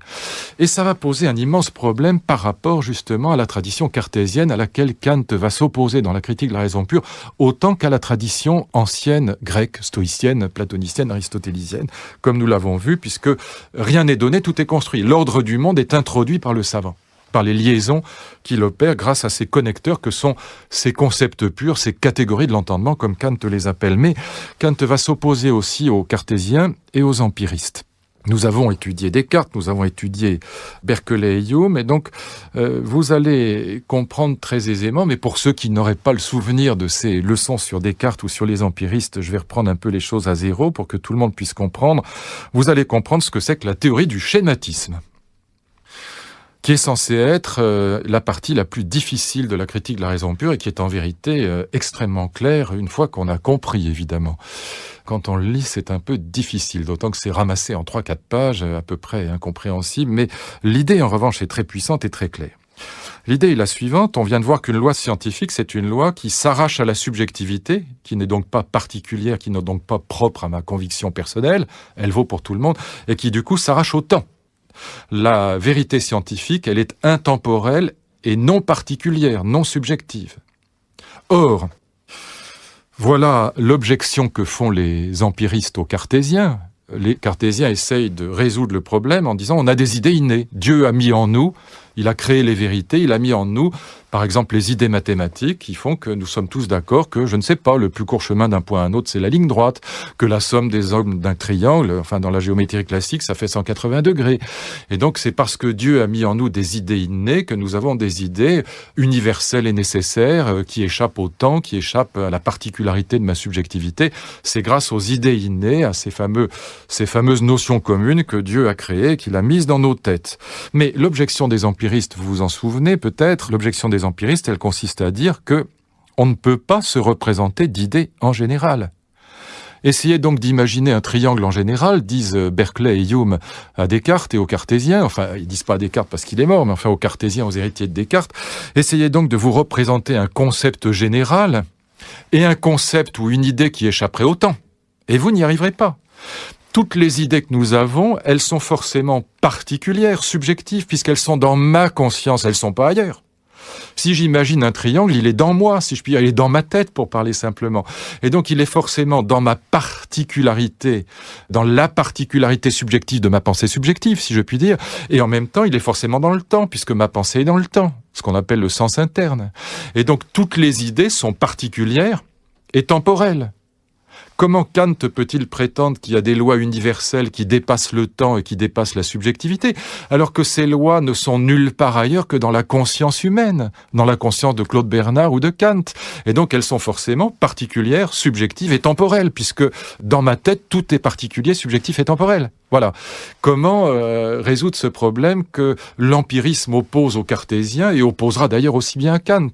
Et ça va poser un immense problème par rapport justement à la tradition cartésienne à laquelle Kant va s'opposer dans la critique de la raison pure, autant qu'à la tradition ancienne grecque, stoïcienne, platonicienne, aristotélisienne, comme nous l'avons vu, puisque rien n'est donné, tout est construit. L'ordre du monde est introduit par le savant, par les liaisons qu'il opère grâce à ces connecteurs que sont ces concepts purs, ces catégories de l'entendement, comme Kant les appelle. Mais Kant va s'opposer aussi aux cartésiens et aux empiristes. Nous avons étudié Descartes, nous avons étudié Berkeley et Hume, et donc vous allez comprendre très aisément, mais pour ceux qui n'auraient pas le souvenir de ces leçons sur Descartes ou sur les empiristes, je vais reprendre un peu les choses à zéro pour que tout le monde puisse comprendre. Vous allez comprendre ce que c'est que la théorie du schématisme, qui est censée être la partie la plus difficile de la critique de la raison pure et qui est en vérité extrêmement claire une fois qu'on a compris, évidemment. Quand on le lit, c'est un peu difficile, d'autant que c'est ramassé en 3-4 pages, à peu près incompréhensible, mais l'idée, en revanche, est très puissante et très claire. L'idée est la suivante, on vient de voir qu'une loi scientifique, c'est une loi qui s'arrache à la subjectivité, qui n'est donc pas particulière, qui n'est donc pas propre à ma conviction personnelle, elle vaut pour tout le monde, et qui du coup s'arrache au temps. La vérité scientifique, elle est intemporelle et non particulière, non subjective. Or, voilà l'objection que font les empiristes aux cartésiens. Les cartésiens essayent de résoudre le problème en disant on a des idées innées. Dieu a mis en nous, il a créé les vérités, il a mis en nous, par exemple, les idées mathématiques qui font que nous sommes tous d'accord que, je ne sais pas, le plus court chemin d'un point à un autre, c'est la ligne droite, que la somme des angles d'un triangle, enfin dans la géométrie classique, ça fait 180 degrés. Et donc c'est parce que Dieu a mis en nous des idées innées que nous avons des idées universelles et nécessaires qui échappent au temps, qui échappent à la particularité de ma subjectivité. C'est grâce aux idées innées, à ces fameuses notions communes que Dieu a créées, qu'il a mises dans nos têtes. Mais l'objection des empiristes, vous vous en souvenez peut-être, l'objection des empiristes, elle consiste à dire que on ne peut pas se représenter d'idées en général. Essayez donc d'imaginer un triangle en général, disent Berkeley et Hume à Descartes et aux cartésiens, enfin ils disent pas à Descartes parce qu'il est mort, mais enfin aux cartésiens, aux héritiers de Descartes. Essayez donc de vous représenter un concept général et un concept ou une idée qui échapperait au temps. Et vous n'y arriverez pas. Toutes les idées que nous avons, elles sont forcément particulières, subjectives, puisqu'elles sont dans ma conscience, elles ne sont pas ailleurs. Si j'imagine un triangle, il est dans moi, si je puis dire, il est dans ma tête, pour parler simplement. Et donc, il est forcément dans ma particularité, dans la particularité subjective de ma pensée subjective, si je puis dire. Et en même temps, il est forcément dans le temps, puisque ma pensée est dans le temps, ce qu'on appelle le sens interne. Et donc, toutes les idées sont particulières et temporelles. Comment Kant peut-il prétendre qu'il y a des lois universelles qui dépassent le temps et qui dépassent la subjectivité, alors que ces lois ne sont nulle part ailleurs que dans la conscience humaine, dans la conscience de Claude Bernard ou de Kant. Et donc elles sont forcément particulières, subjectives et temporelles, puisque dans ma tête, tout est particulier, subjectif et temporel. Voilà. Comment résoudre ce problème que l'empirisme oppose aux cartésiens et opposera d'ailleurs aussi bien à Kant,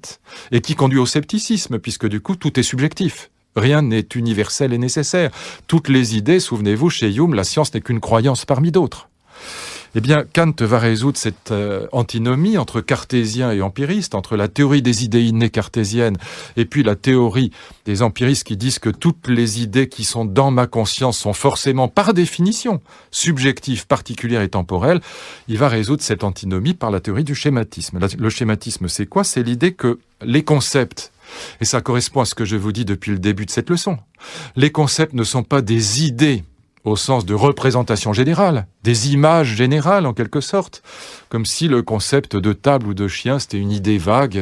et qui conduit au scepticisme, puisque du coup tout est subjectif. Rien n'est universel et nécessaire. Toutes les idées, souvenez-vous, chez Hume, la science n'est qu'une croyance parmi d'autres. Eh bien, Kant va résoudre cette antinomie entre cartésiens et empiristes, entre la théorie des idées innées cartésiennes et puis la théorie des empiristes qui disent que toutes les idées qui sont dans ma conscience sont forcément, par définition, subjectives, particulières et temporelles. Il va résoudre cette antinomie par la théorie du schématisme. Le schématisme, c'est quoi? C'est l'idée que les concepts, et ça correspond à ce que je vous dis depuis le début de cette leçon, les concepts ne sont pas des idées au sens de représentation générale, des images générales en quelque sorte, comme si le concept de table ou de chien c'était une idée vague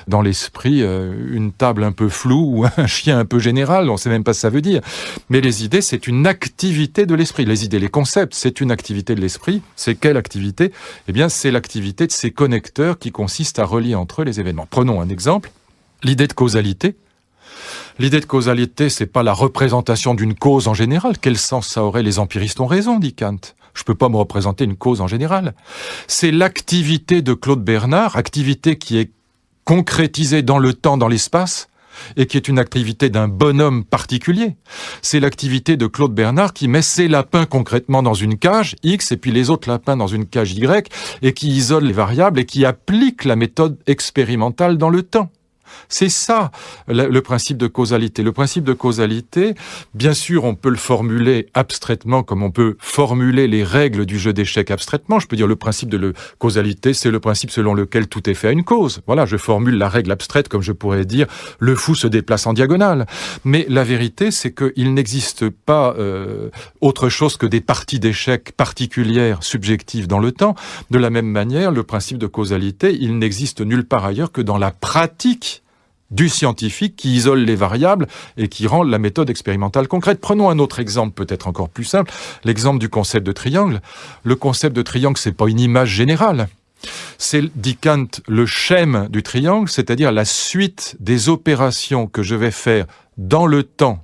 dans l'esprit, une table un peu floue ou un chien un peu général, on ne sait même pas ce que ça veut dire. Mais les idées, c'est une activité de l'esprit. Les idées, les concepts, c'est une activité de l'esprit. C'est quelle activité? Eh bien, c'est l'activité de ces connecteurs qui consistent à relier entre eux les événements. Prenons un exemple, l'idée de causalité. L'idée de causalité, c'est pas la représentation d'une cause en général. Quel sens ça aurait? Les empiristes ont raison, dit Kant. Je peux pas me représenter une cause en général. C'est l'activité de Claude Bernard, activité qui est concrétisée dans le temps, dans l'espace, et qui est une activité d'un bonhomme particulier. C'est l'activité de Claude Bernard qui met ses lapins concrètement dans une cage X et puis les autres lapins dans une cage Y et qui isole les variables et qui applique la méthode expérimentale dans le temps. C'est ça, le principe de causalité. Le principe de causalité, bien sûr, on peut le formuler abstraitement comme on peut formuler les règles du jeu d'échecs abstraitement. Je peux dire le principe de causalité, c'est le principe selon lequel tout est fait à une cause. Voilà, je formule la règle abstraite comme je pourrais dire le fou se déplace en diagonale. Mais la vérité, c'est qu'il n'existe pas autre chose que des parties d'échecs particulières, subjectives dans le temps. De la même manière, le principe de causalité, il n'existe nulle part ailleurs que dans la pratique du scientifique qui isole les variables et qui rend la méthode expérimentale concrète. Prenons un autre exemple peut-être encore plus simple, l'exemple du concept de triangle. Le concept de triangle, c'est pas une image générale. C'est, dit Kant, le schème du triangle, c'est-à-dire la suite des opérations que je vais faire dans le temps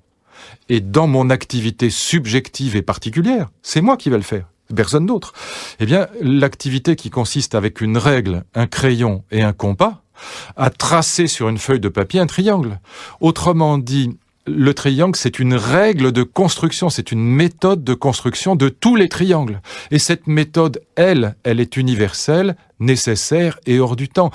et dans mon activité subjective et particulière. C'est moi qui vais le faire, personne d'autre. Eh bien, l'activité qui consiste avec une règle, un crayon et un compas, à tracer sur une feuille de papier un triangle. Autrement dit, le triangle, c'est une règle de construction, c'est une méthode de construction de tous les triangles. Et cette méthode, elle est universelle, nécessaire et hors du temps.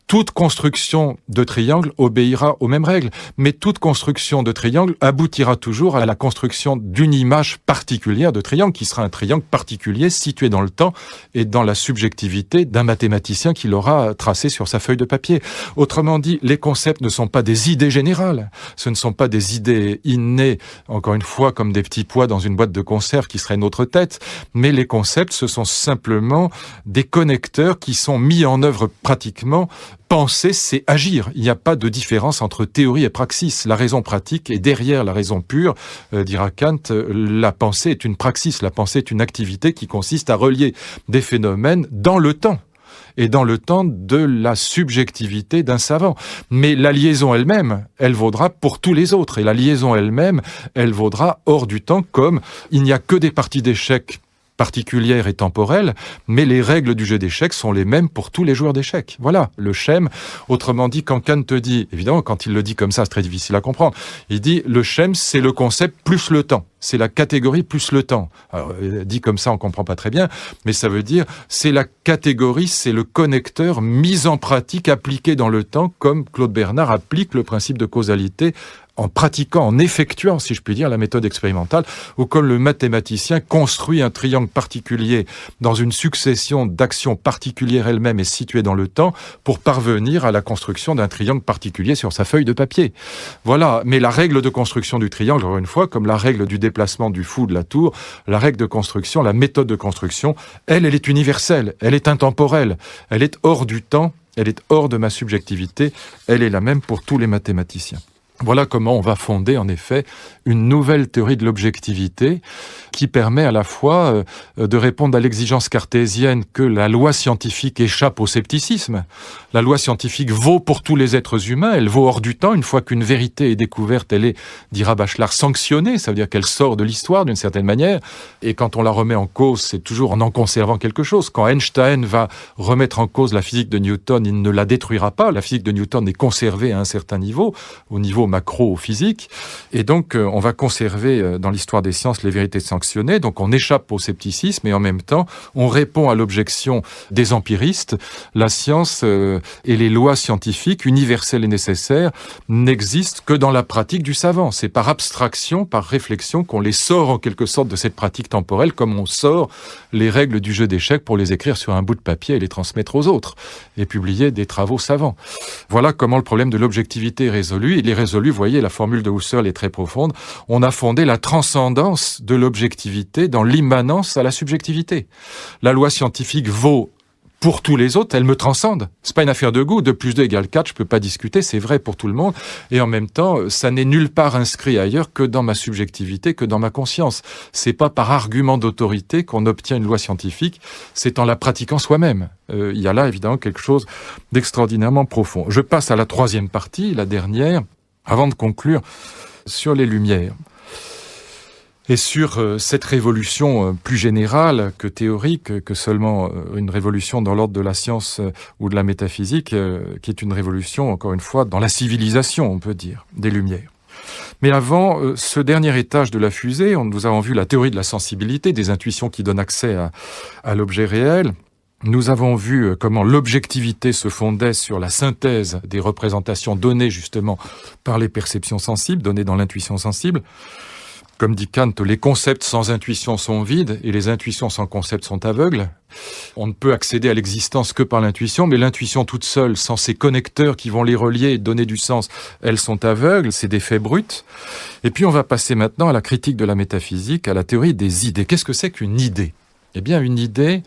Toute construction de triangle obéira aux mêmes règles, mais toute construction de triangle aboutira toujours à la construction d'une image particulière de triangle, qui sera un triangle particulier situé dans le temps et dans la subjectivité d'un mathématicien qui l'aura tracé sur sa feuille de papier. Autrement dit, les concepts ne sont pas des idées générales, ce ne sont pas des idées innées, encore une fois, comme des petits pois dans une boîte de conserve qui serait notre tête, mais les concepts, ce sont simplement des connecteurs qui sont mis en œuvre pratiquement. Penser, c'est agir. Il n'y a pas de différence entre théorie et praxis. La raison pratique est derrière la raison pure, dira Kant. La pensée est une praxis. La pensée est une activité qui consiste à relier des phénomènes dans le temps. Et dans le temps de la subjectivité d'un savant. Mais la liaison elle-même, elle vaudra pour tous les autres. Et la liaison elle-même, elle vaudra hors du temps, comme il n'y a que des parties d'échecs particulière et temporelle, mais les règles du jeu d'échecs sont les mêmes pour tous les joueurs d'échecs. Voilà, le schème. Autrement dit, quand Kant te dit, évidemment, quand il le dit comme ça, c'est très difficile à comprendre, il dit, le schème, c'est le concept plus le temps. C'est la catégorie plus le temps. Alors, dit comme ça, on comprend pas très bien, mais ça veut dire, c'est la catégorie, c'est le connecteur mis en pratique, appliqué dans le temps, comme Claude Bernard applique le principe de causalité en pratiquant, en effectuant, si je puis dire, la méthode expérimentale, ou comme le mathématicien construit un triangle particulier dans une succession d'actions particulières elles-mêmes et situées dans le temps pour parvenir à la construction d'un triangle particulier sur sa feuille de papier. Voilà. Mais la règle de construction du triangle, encore une fois, comme la règle du déplacement du fou de la tour, la règle de construction, la méthode de construction, elle est universelle, elle est intemporelle, elle est hors du temps, elle est hors de ma subjectivité, elle est la même pour tous les mathématiciens. Voilà comment on va fonder, en effet, une nouvelle théorie de l'objectivité qui permet à la fois de répondre à l'exigence cartésienne que la loi scientifique échappe au scepticisme. La loi scientifique vaut pour tous les êtres humains, elle vaut hors du temps. Une fois qu'une vérité est découverte, elle est, dira Bachelard, sanctionnée, ça veut dire qu'elle sort de l'histoire d'une certaine manière. Et quand on la remet en cause, c'est toujours en conservant quelque chose. Quand Einstein va remettre en cause la physique de Newton, il ne la détruira pas. La physique de Newton est conservée à un certain niveau, au niveau macro-physique, et donc on va conserver dans l'histoire des sciences les vérités sanctionnées, donc on échappe au scepticisme et en même temps on répond à l'objection des empiristes. La science et les lois scientifiques universelles et nécessaires n'existent que dans la pratique du savant. C'est par abstraction, par réflexion qu'on les sort en quelque sorte de cette pratique temporelle, comme on sort les règles du jeu d'échecs pour les écrire sur un bout de papier et les transmettre aux autres et publier des travaux savants. Voilà comment le problème de l'objectivité est résolu. Il est résolu, vous voyez, la formule de Husserl est très profonde. On a fondé la transcendance de l'objectivité dans l'immanence à la subjectivité. La loi scientifique vaut pour tous les autres, elle me transcende. C'est pas une affaire de goût. 2 + 2 = 4, je peux pas discuter, c'est vrai pour tout le monde. Et en même temps, ça n'est nulle part inscrit ailleurs que dans ma subjectivité, que dans ma conscience. C'est pas par argument d'autorité qu'on obtient une loi scientifique, c'est en la pratiquant soi-même. Il y a là, évidemment, quelque chose d'extraordinairement profond. Je passe à la 3e partie, la dernière, avant de conclure sur les Lumières. Et sur cette révolution plus générale que théorique, que seulement une révolution dans l'ordre de la science ou de la métaphysique, qui est une révolution, encore une fois, dans la civilisation, on peut dire, des Lumières. Mais avant ce dernier étage de la fusée, nous avons vu la théorie de la sensibilité, des intuitions qui donnent accès à l'objet réel. Nous avons vu comment l'objectivité se fondait sur la synthèse des représentations données justement par les perceptions sensibles, données dans l'intuition sensible. Comme dit Kant, les concepts sans intuition sont vides et les intuitions sans concept sont aveugles. On ne peut accéder à l'existence que par l'intuition, mais l'intuition toute seule, sans ces connecteurs qui vont les relier et donner du sens, elles sont aveugles, c'est des faits bruts. Et puis on va passer maintenant à la critique de la métaphysique, à la théorie des idées. Qu'est-ce que c'est qu'une idée ? Eh bien, une idée...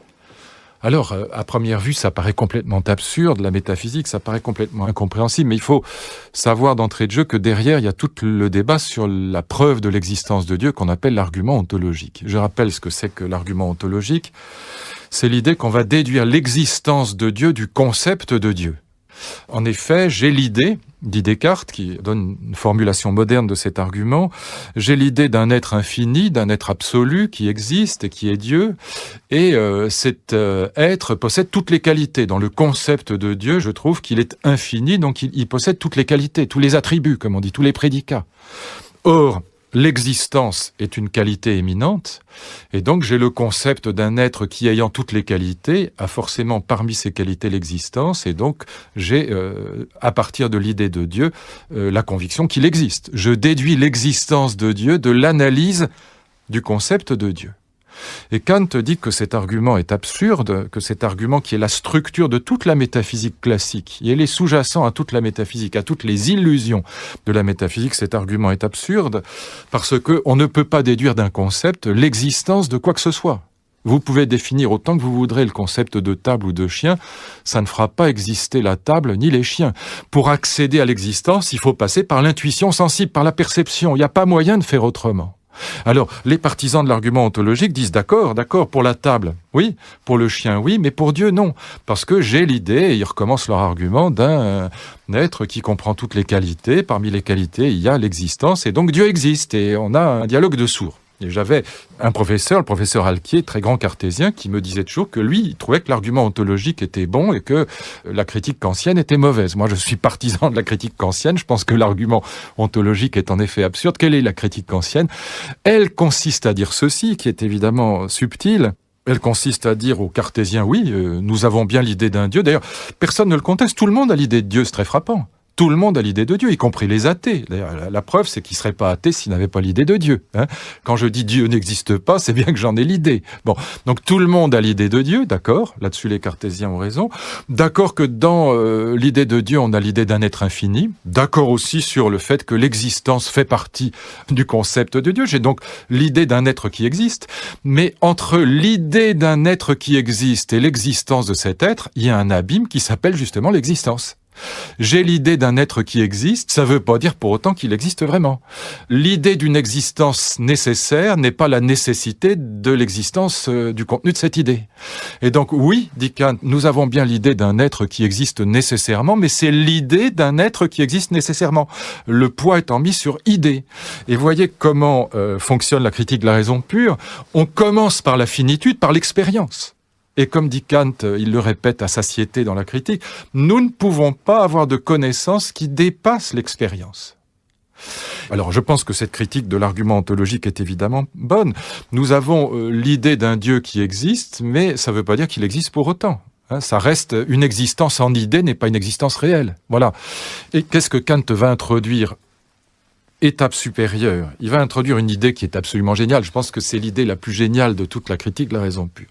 Alors, à première vue, ça paraît complètement absurde, la métaphysique, ça paraît complètement incompréhensible, mais il faut savoir d'entrée de jeu que derrière, il y a tout le débat sur la preuve de l'existence de Dieu qu'on appelle l'argument ontologique. Je rappelle ce que c'est que l'argument ontologique. C'est l'idée qu'on va déduire l'existence de Dieu du concept de Dieu. En effet, j'ai l'idée, dit Descartes, qui donne une formulation moderne de cet argument, j'ai l'idée d'un être infini, d'un être absolu qui existe et qui est Dieu, et cet être possède toutes les qualités. Dans le concept de Dieu, je trouve qu'il est infini, donc il possède toutes les qualités, tous les attributs, comme on dit, tous les prédicats. Or, l'existence est une qualité éminente, et donc j'ai le concept d'un être qui, ayant toutes les qualités, a forcément parmi ses qualités l'existence, et donc j'ai, à partir de l'idée de Dieu, la conviction qu'il existe. Je déduis l'existence de Dieu de l'analyse du concept de Dieu. Et Kant dit que cet argument est absurde, que cet argument qui est la structure de toute la métaphysique classique, et il est sous-jacent à toute la métaphysique, à toutes les illusions de la métaphysique, cet argument est absurde, parce qu'on ne peut pas déduire d'un concept l'existence de quoi que ce soit. Vous pouvez définir autant que vous voudrez le concept de table ou de chien, ça ne fera pas exister la table ni les chiens. Pour accéder à l'existence, il faut passer par l'intuition sensible, par la perception, il n'y a pas moyen de faire autrement. Alors, les partisans de l'argument ontologique disent d'accord, pour la table, oui, pour le chien, oui, mais pour Dieu, non. Parce que j'ai l'idée, et ils recommencent leur argument, d'un être qui comprend toutes les qualités. Parmi les qualités, il y a l'existence, et donc Dieu existe, et on a un dialogue de sourds. Et j'avais un professeur, le professeur Alquier, très grand cartésien, qui me disait toujours que lui, il trouvait que l'argument ontologique était bon et que la critique kantienne était mauvaise. Moi, je suis partisan de la critique kantienne. Je pense que l'argument ontologique est en effet absurde. Quelle est la critique kantienne ? Elle consiste à dire ceci, qui est évidemment subtil. Elle consiste à dire aux cartésiens, oui, nous avons bien l'idée d'un Dieu. D'ailleurs, personne ne le conteste. Tout le monde a l'idée de Dieu, c'est très frappant. Tout le monde a l'idée de Dieu, y compris les athées. D'ailleurs, la preuve, c'est qu'ils ne seraient pas athées s'ils n'avaient pas l'idée de Dieu. Quand je dis Dieu n'existe pas, c'est bien que j'en ai l'idée. Bon, donc tout le monde a l'idée de Dieu, d'accord. Là-dessus, les cartésiens ont raison. D'accord que dans l'idée de Dieu, on a l'idée d'un être infini. D'accord aussi sur le fait que l'existence fait partie du concept de Dieu. J'ai donc l'idée d'un être qui existe. Mais entre l'idée d'un être qui existe et l'existence de cet être, il y a un abîme qui s'appelle justement l'existence. J'ai l'idée d'un être qui existe, ça ne veut pas dire pour autant qu'il existe vraiment. L'idée d'une existence nécessaire n'est pas la nécessité de l'existence du contenu de cette idée. Et donc oui, dit Kant, nous avons bien l'idée d'un être qui existe nécessairement, mais c'est l'idée d'un être qui existe nécessairement. Le poids étant mis sur idée. Et voyez comment fonctionne la critique de la raison pure. On commence par la finitude, par l'expérience. Et comme dit Kant, il le répète à satiété dans la critique, nous ne pouvons pas avoir de connaissances qui dépassent l'expérience. Alors je pense que cette critique de l'argument ontologique est évidemment bonne. Nous avons l'idée d'un Dieu qui existe, mais ça ne veut pas dire qu'il existe pour autant. Ça reste une existence en idée, n'est pas une existence réelle. Voilà. Et qu'est-ce que Kant va introduire ? Étape supérieure. Il va introduire une idée qui est absolument géniale. Je pense que c'est l'idée la plus géniale de toute la critique de la raison pure.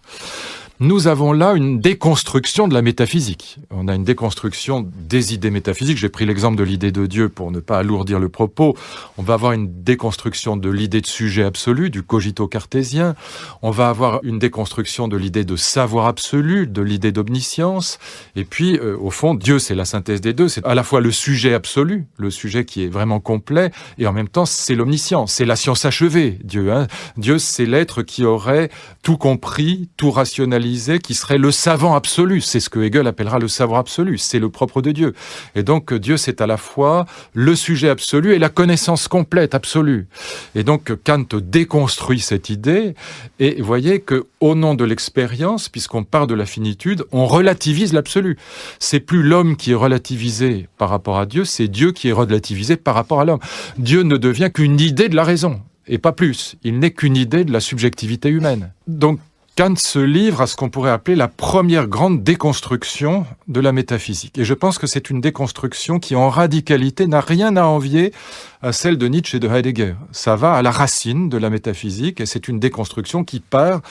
Nous avons là une déconstruction de la métaphysique. On a une déconstruction des idées métaphysiques. J'ai pris l'exemple de l'idée de Dieu pour ne pas alourdir le propos. On va avoir une déconstruction de l'idée de sujet absolu, du cogito cartésien. On va avoir une déconstruction de l'idée de savoir absolu, de l'idée d'omniscience. Et puis, au fond, Dieu, c'est la synthèse des deux. C'est à la fois le sujet absolu, le sujet qui est vraiment complet, et en même temps, c'est l'omniscience. C'est la science achevée, Dieu. Dieu, c'est l'être qui aurait tout compris, tout rationalisé, qui serait le savant absolu. C'est ce que Hegel appellera le savoir absolu. C'est le propre de Dieu. Et donc, Dieu, c'est à la fois le sujet absolu et la connaissance complète, absolue. Et donc, Kant déconstruit cette idée. Et vous voyez qu'au nom de l'expérience, puisqu'on part de la finitude, on relativise l'absolu. C'est plus l'homme qui est relativisé par rapport à Dieu, c'est Dieu qui est relativisé par rapport à l'homme. Dieu ne devient qu'une idée de la raison, et pas plus. Il n'est qu'une idée de la subjectivité humaine. Donc, Kant se livre à ce qu'on pourrait appeler la première grande déconstruction de la métaphysique. Et je pense que c'est une déconstruction qui, en radicalité, n'a rien à envier à celle de Nietzsche et de Heidegger. Ça va à la racine de la métaphysique et c'est une déconstruction qui part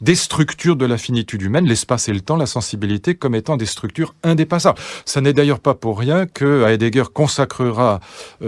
des structures de la finitude humaine, l'espace et le temps, la sensibilité, comme étant des structures indépassables. Ça n'est d'ailleurs pas pour rien que Heidegger consacrera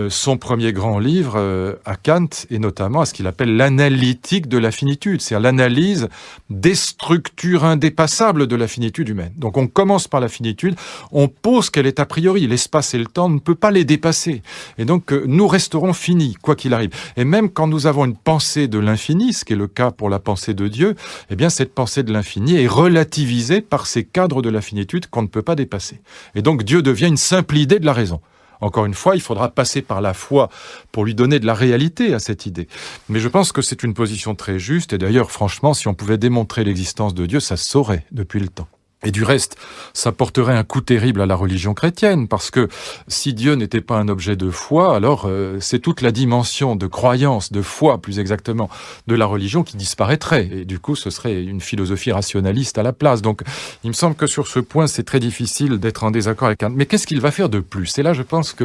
son premier grand livre à Kant et notamment à ce qu'il appelle l'analytique de la finitude, c'est-à-dire l'analyse des structures indépassables de la finitude humaine. Donc on commence par la finitude, on pose qu'elle est a priori, l'espace et le temps ne peut pas les dépasser. Et donc nous resterons finis, quoi qu'il arrive. Et même quand nous avons une pensée de l'infini, ce qui est le cas pour la pensée de Dieu, eh bien cette pensée de l'infini est relativisée par ces cadres de la finitude qu'on ne peut pas dépasser. Et donc Dieu devient une simple idée de la raison. Encore une fois, il faudra passer par la foi pour lui donner de la réalité à cette idée. Mais je pense que c'est une position très juste, et d'ailleurs, franchement, si on pouvait démontrer l'existence de Dieu, ça se saurait depuis le temps. Et du reste, ça porterait un coup terrible à la religion chrétienne, parce que si Dieu n'était pas un objet de foi, alors c'est toute la dimension de croyance, de foi plus exactement, de la religion qui disparaîtrait. Et du coup, ce serait une philosophie rationaliste à la place. Donc, il me semble que sur ce point, c'est très difficile d'être en désaccord avec Kant. Mais qu'est-ce qu'il va faire de plus? Et là, je pense que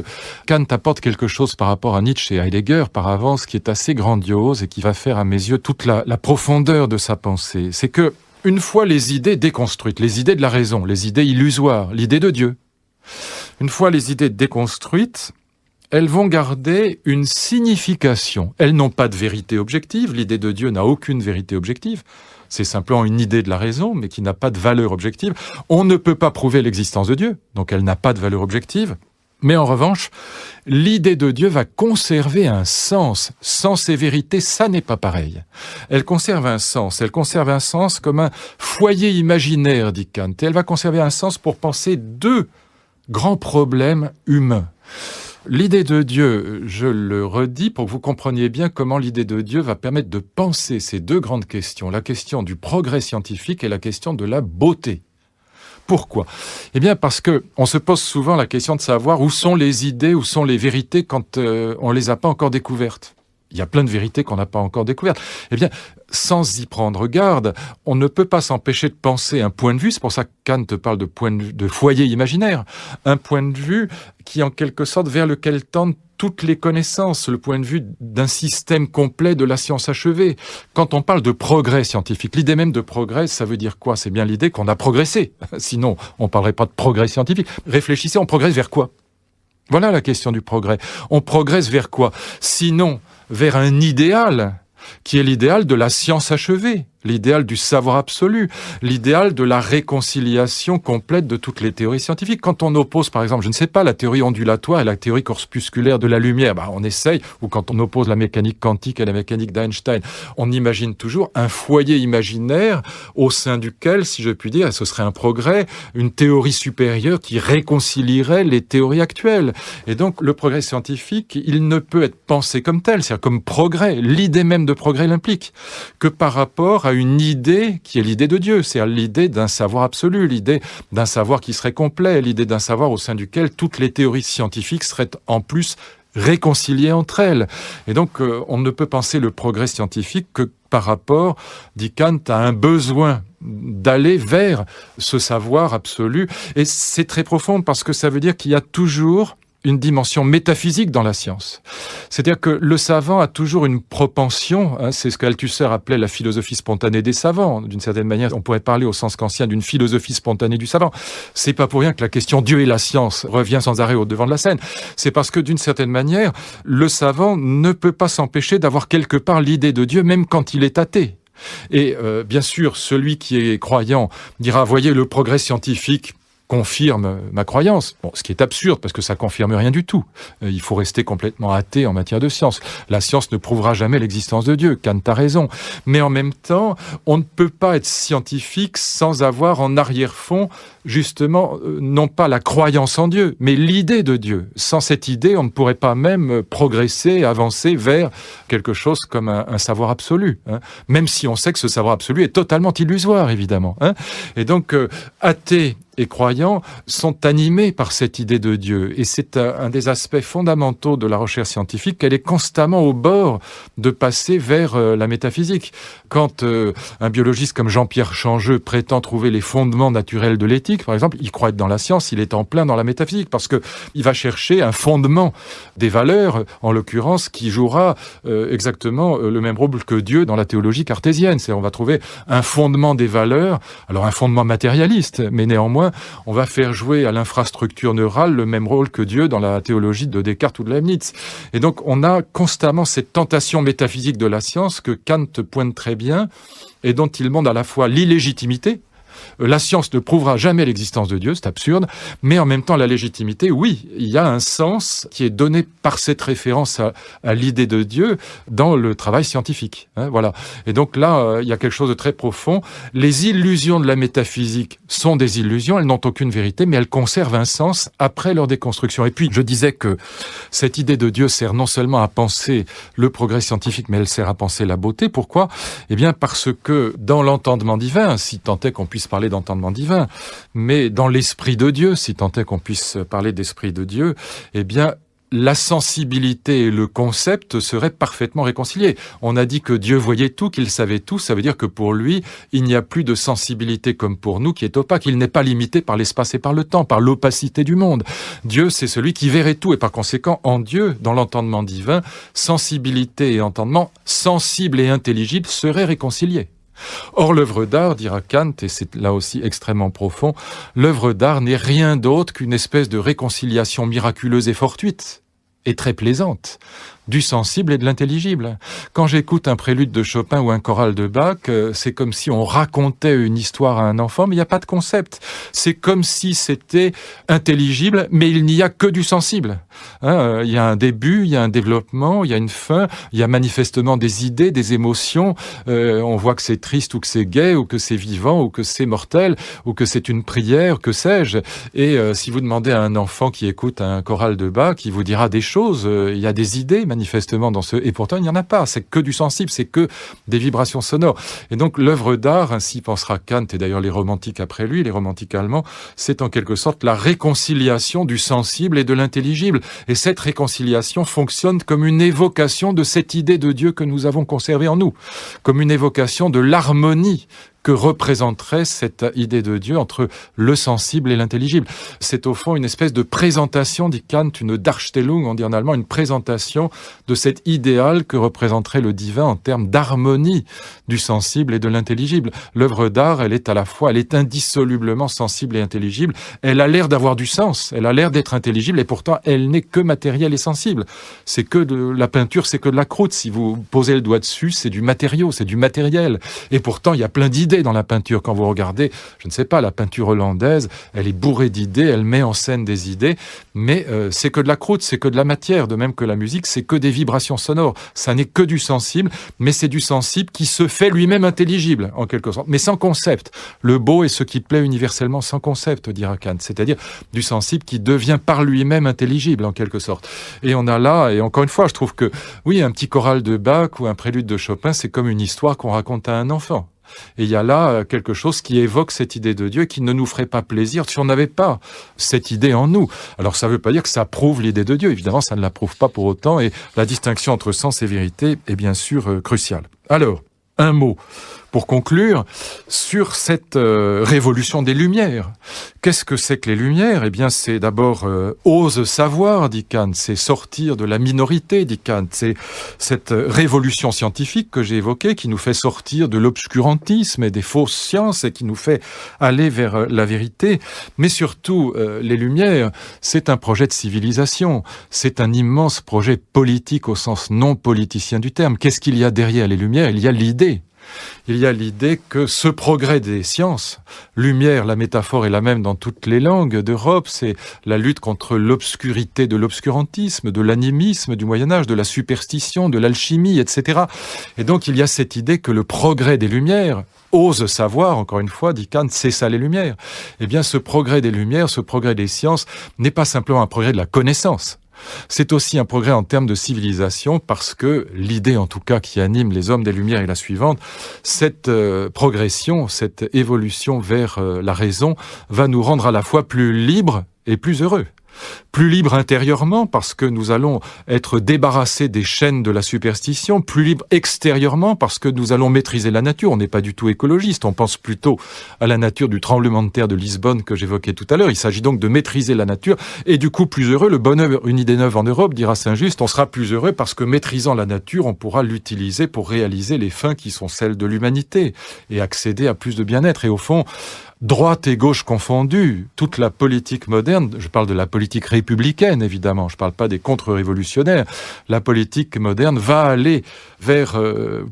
Kant apporte quelque chose par rapport à Nietzsche et Heidegger, par avance, qui est assez grandiose et qui va faire, à mes yeux, toute la profondeur de sa pensée. C'est que, une fois les idées déconstruites, les idées de la raison, les idées illusoires, l'idée de Dieu, une fois les idées déconstruites, elles vont garder une signification. Elles n'ont pas de vérité objective, l'idée de Dieu n'a aucune vérité objective, c'est simplement une idée de la raison, mais qui n'a pas de valeur objective. On ne peut pas prouver l'existence de Dieu, donc elle n'a pas de valeur objective. Mais en revanche, l'idée de Dieu va conserver un sens. Sens et vérité, ça n'est pas pareil. Elle conserve un sens comme un foyer imaginaire, dit Kant. Et elle va conserver un sens pour penser deux grands problèmes humains. L'idée de Dieu, je le redis pour que vous compreniez bien comment l'idée de Dieu va permettre de penser ces deux grandes questions, la question du progrès scientifique et la question de la beauté. Pourquoi? Eh bien parce que on se pose souvent la question de savoir où sont les idées, où sont les vérités quand on les a pas encore découvertes. Il y a plein de vérités qu'on n'a pas encore découvertes. Eh bien, sans y prendre garde, on ne peut pas s'empêcher de penser un point de vue, c'est pour ça que Kant parle de foyer imaginaire, un point de vue qui en quelque sorte vers lequel tendent toutes les connaissances, le point de vue d'un système complet de la science achevée. Quand on parle de progrès scientifique, l'idée même de progrès, ça veut dire quoi? C'est bien l'idée qu'on a progressé. Sinon, on ne parlerait pas de progrès scientifique. Réfléchissez, on progresse vers quoi? Voilà la question du progrès. On progresse vers quoi? Sinon, vers un idéal, qui est l'idéal de la science achevée, l'idéal du savoir absolu, l'idéal de la réconciliation complète de toutes les théories scientifiques. Quand on oppose, par exemple, je ne sais pas, la théorie ondulatoire et la théorie corpusculaire de la lumière, on essaye, ou quand on oppose la mécanique quantique à la mécanique d'Einstein, on imagine toujours un foyer imaginaire au sein duquel, si je puis dire, ce serait un progrès, une théorie supérieure qui réconcilierait les théories actuelles. Et donc, le progrès scientifique, il ne peut être pensé comme tel, c'est-à-dire comme progrès. L'idée même de progrès l'implique, que par rapport à une idée qui est l'idée de Dieu, c'est-à-dire l'idée d'un savoir absolu, l'idée d'un savoir qui serait complet, l'idée d'un savoir au sein duquel toutes les théories scientifiques seraient en plus réconciliées entre elles. Et donc, on ne peut penser le progrès scientifique que par rapport, dit Kant, à un besoin d'aller vers ce savoir absolu. Et c'est très profond parce que ça veut dire qu'il y a toujours une dimension métaphysique dans la science. C'est-à-dire que le savant a toujours une propension, c'est ce qu'Althusser appelait la philosophie spontanée des savants. D'une certaine manière, on pourrait parler au sens kantien d'une philosophie spontanée du savant. C'est pas pour rien que la question Dieu et la science revient sans arrêt au devant de la scène. C'est parce que d'une certaine manière, le savant ne peut pas s'empêcher d'avoir quelque part l'idée de Dieu, même quand il est athée. Et bien sûr, celui qui est croyant dira, voyez, le progrès scientifique confirme ma croyance. Bon, ce qui est absurde, parce que ça confirme rien du tout. Il faut rester complètement athée en matière de science. La science ne prouvera jamais l'existence de Dieu. Kant a raison. Mais en même temps, on ne peut pas être scientifique sans avoir en arrière-fond justement, non pas la croyance en Dieu, mais l'idée de Dieu. Sans cette idée, on ne pourrait pas même progresser, avancer vers quelque chose comme un savoir absolu, hein. Même si on sait que ce savoir absolu est totalement illusoire, évidemment, hein. Et donc, athées et croyants sont animés par cette idée de Dieu. Et c'est un des aspects fondamentaux de la recherche scientifique, qu'elle est constamment au bord de passer vers la métaphysique. Quand un biologiste comme Jean-Pierre Changeux prétend trouver les fondements naturels de l'éthique, par exemple, il croit être dans la science, il est en plein dans la métaphysique, parce que il va chercher un fondement des valeurs, en l'occurrence, qui jouera exactement le même rôle que Dieu dans la théologie cartésienne. C'est-à-dire, on va trouver un fondement des valeurs, alors un fondement matérialiste, mais néanmoins, on va faire jouer à l'infrastructure neurale le même rôle que Dieu dans la théologie de Descartes ou de Leibniz. Et donc, on a constamment cette tentation métaphysique de la science que Kant pointe très bien et dont il montre à la fois l'illégitimité. La science ne prouvera jamais l'existence de Dieu, c'est absurde, mais en même temps la légitimité, oui, il y a un sens qui est donné par cette référence à l'idée de Dieu dans le travail scientifique, hein, voilà. Et donc là, il y a quelque chose de très profond. Les illusions de la métaphysique sont des illusions, elles n'ont aucune vérité, mais elles conservent un sens après leur déconstruction. Et puis, je disais que cette idée de Dieu sert non seulement à penser le progrès scientifique, mais elle sert à penser la beauté. Pourquoi ? Eh bien, parce que dans l'entendement divin, si tant est qu'on puisse parler d'entendement divin, mais dans l'esprit de Dieu, si tant est qu'on puisse parler d'esprit de Dieu, eh bien, la sensibilité et le concept seraient parfaitement réconciliés. On a dit que Dieu voyait tout, qu'il savait tout, ça veut dire que pour lui, il n'y a plus de sensibilité comme pour nous qui est opaque, il n'est pas limité par l'espace et par le temps, par l'opacité du monde. Dieu, c'est celui qui verrait tout, et par conséquent, en Dieu, dans l'entendement divin, sensibilité et entendement, sensible et intelligible, seraient réconciliés. Or, l'œuvre d'art, dira Kant, et c'est là aussi extrêmement profond, l'œuvre d'art n'est rien d'autre qu'une espèce de réconciliation miraculeuse et fortuite, et très plaisante, du sensible et de l'intelligible. Quand j'écoute un prélude de Chopin ou un choral de Bach, c'est comme si on racontait une histoire à un enfant, mais il n'y a pas de concept. C'est comme si c'était intelligible, mais il n'y a que du sensible. Hein, il y a un début, il y a un développement, il y a une fin, il y a manifestement des idées, des émotions. On voit que c'est triste ou que c'est gai, ou que c'est vivant, ou que c'est mortel, ou que c'est une prière, que sais-je. Et si vous demandez à un enfant qui écoute un choral de Bach, il vous dira des choses, il y a des idées, manifestement dans ce... Et pourtant, il n'y en a pas. C'est que du sensible, c'est que des vibrations sonores. Et donc, l'œuvre d'art, ainsi pensera Kant, et d'ailleurs les romantiques après lui, les romantiques allemands, c'est en quelque sorte la réconciliation du sensible et de l'intelligible. Et cette réconciliation fonctionne comme une évocation de cette idée de Dieu que nous avons conservée en nous, comme une évocation de l'harmonie que représenterait cette idée de Dieu entre le sensible et l'intelligible. C'est au fond une espèce de présentation, dit Kant, une Darstellung, on dit en allemand, une présentation de cet idéal que représenterait le divin en termes d'harmonie du sensible et de l'intelligible. L'œuvre d'art, elle est à la fois, elle est indissolublement sensible et intelligible. Elle a l'air d'avoir du sens, elle a l'air d'être intelligible, et pourtant elle n'est que matérielle et sensible. C'est que de la peinture, c'est que de la croûte. Si vous posez le doigt dessus, c'est du matériau, c'est du matériel. Et pourtant, il y a plein d'idées dans la peinture. Quand vous regardez, je ne sais pas, la peinture hollandaise, elle est bourrée d'idées, elle met en scène des idées, mais c'est que de la croûte, c'est que de la matière, de même que la musique, c'est que des vibrations sonores. Ça n'est que du sensible, mais c'est du sensible qui se fait lui-même intelligible, en quelque sorte, mais sans concept. Le beau est ce qui plaît universellement sans concept, dira Kant, c'est-à-dire du sensible qui devient par lui-même intelligible, en quelque sorte. Et on a là, et encore une fois, je trouve que, oui, un petit choral de Bach ou un prélude de Chopin, c'est comme une histoire qu'on raconte à un enfant. Et il y a là quelque chose qui évoque cette idée de Dieu qui ne nous ferait pas plaisir si on n'avait pas cette idée en nous. Alors ça ne veut pas dire que ça prouve l'idée de Dieu, évidemment ça ne la prouve pas pour autant, et la distinction entre sens et vérité est bien sûr cruciale. Alors, un mot pour conclure sur cette révolution des Lumières. Qu'est-ce que c'est que les Lumières ? Eh bien, c'est d'abord ose savoir, dit Kant, c'est sortir de la minorité, dit Kant, c'est cette révolution scientifique que j'ai évoquée qui nous fait sortir de l'obscurantisme et des fausses sciences et qui nous fait aller vers la vérité. Mais surtout, les Lumières, c'est un projet de civilisation, c'est un immense projet politique au sens non politicien du terme. Qu'est-ce qu'il y a derrière les Lumières ? Il y a l'idée. Il y a l'idée que ce progrès des sciences, lumière, la métaphore est la même dans toutes les langues d'Europe, c'est la lutte contre l'obscurité de l'obscurantisme, de l'animisme du Moyen-Âge, de la superstition, de l'alchimie, etc. Et donc il y a cette idée que le progrès des Lumières, ose savoir, encore une fois, dit Kant, c'est ça les Lumières. Eh bien, ce progrès des Lumières, ce progrès des sciences n'est pas simplement un progrès de la connaissance. C'est aussi un progrès en termes de civilisation parce que l'idée, en tout cas, qui anime les hommes des Lumières est la suivante. Cette progression, cette évolution vers la raison va nous rendre à la fois plus libres et plus heureux. Plus libre intérieurement parce que nous allons être débarrassés des chaînes de la superstition, plus libre extérieurement parce que nous allons maîtriser la nature. On n'est pas du tout écologiste, on pense plutôt à la nature du tremblement de terre de Lisbonne que j'évoquais tout à l'heure. Il s'agit donc de maîtriser la nature et du coup plus heureux. Le bonheur, une idée neuve en Europe, dira Saint-Just, on sera plus heureux parce que maîtrisant la nature, on pourra l'utiliser pour réaliser les fins qui sont celles de l'humanité et accéder à plus de bien-être. Et au fond, droite et gauche confondues, toute la politique moderne, je parle de la politique républicaine évidemment, je ne parle pas des contre-révolutionnaires, la politique moderne va aller vers,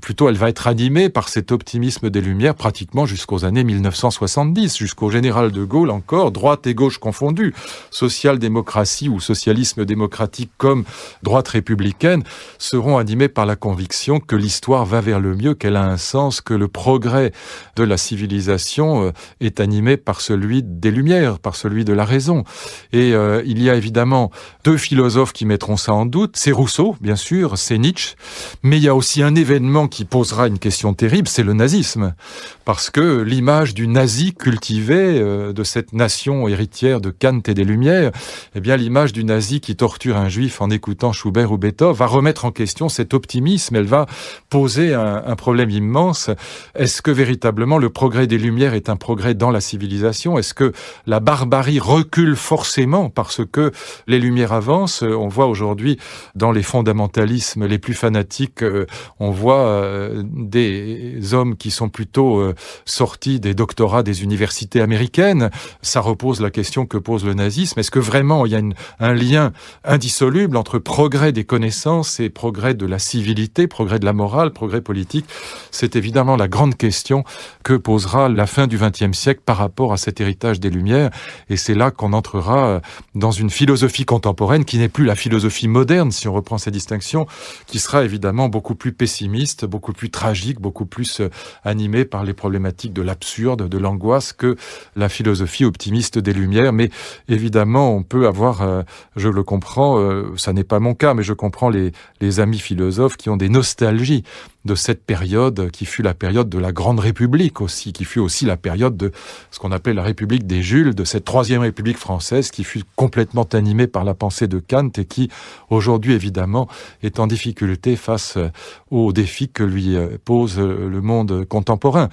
plutôt elle va être animée par cet optimisme des Lumières pratiquement jusqu'aux années 1970, jusqu'au général de Gaulle encore, droite et gauche confondues, social-démocratie ou socialisme démocratique comme droite républicaine, seront animés par la conviction que l'histoire va vers le mieux, qu'elle a un sens, que le progrès de la civilisation est animé par celui des Lumières, par celui de la raison. Et il y a évidemment deux philosophes qui mettront ça en doute. C'est Rousseau, bien sûr, c'est Nietzsche, mais il y a aussi un événement qui posera une question terrible, c'est le nazisme. Parce que l'image du nazi cultivé, de cette nation héritière de Kant et des Lumières, eh bien l'image du nazi qui torture un juif en écoutant Schubert ou Beethoven va remettre en question cet optimisme, elle va poser un problème immense. Est-ce que véritablement le progrès des Lumières est un progrès dans la civilisation? Est-ce que la barbarie recule forcément parce que les Lumières avancent? On voit aujourd'hui dans les fondamentalismes les plus fanatiques, on voit des hommes qui sont plutôt sortis des doctorats des universités américaines. Ça repose la question que pose le nazisme. Est-ce que vraiment il y a un lien indissoluble entre progrès des connaissances et progrès de la civilité, progrès de la morale, progrès politique? C'est évidemment la grande question que posera la fin du XXe siècle par rapport à cet héritage des Lumières. Et c'est là qu'on entrera dans une philosophie contemporaine qui n'est plus la philosophie moderne, si on reprend ces distinctions, qui sera évidemment beaucoup plus pessimiste, beaucoup plus tragique, beaucoup plus animée par les problématiques de l'absurde, de l'angoisse que la philosophie optimiste des Lumières. Mais évidemment, on peut avoir, je le comprends, ça n'est pas mon cas, mais je comprends les amis philosophes qui ont des nostalgies de cette période qui fut la période de la Grande République aussi, qui fut aussi la période de ce qu'on appelle la République des Jules, de cette Troisième République française qui fut complètement animée par la pensée de Kant et qui, aujourd'hui évidemment, est en difficulté face aux défis que lui pose le monde contemporain.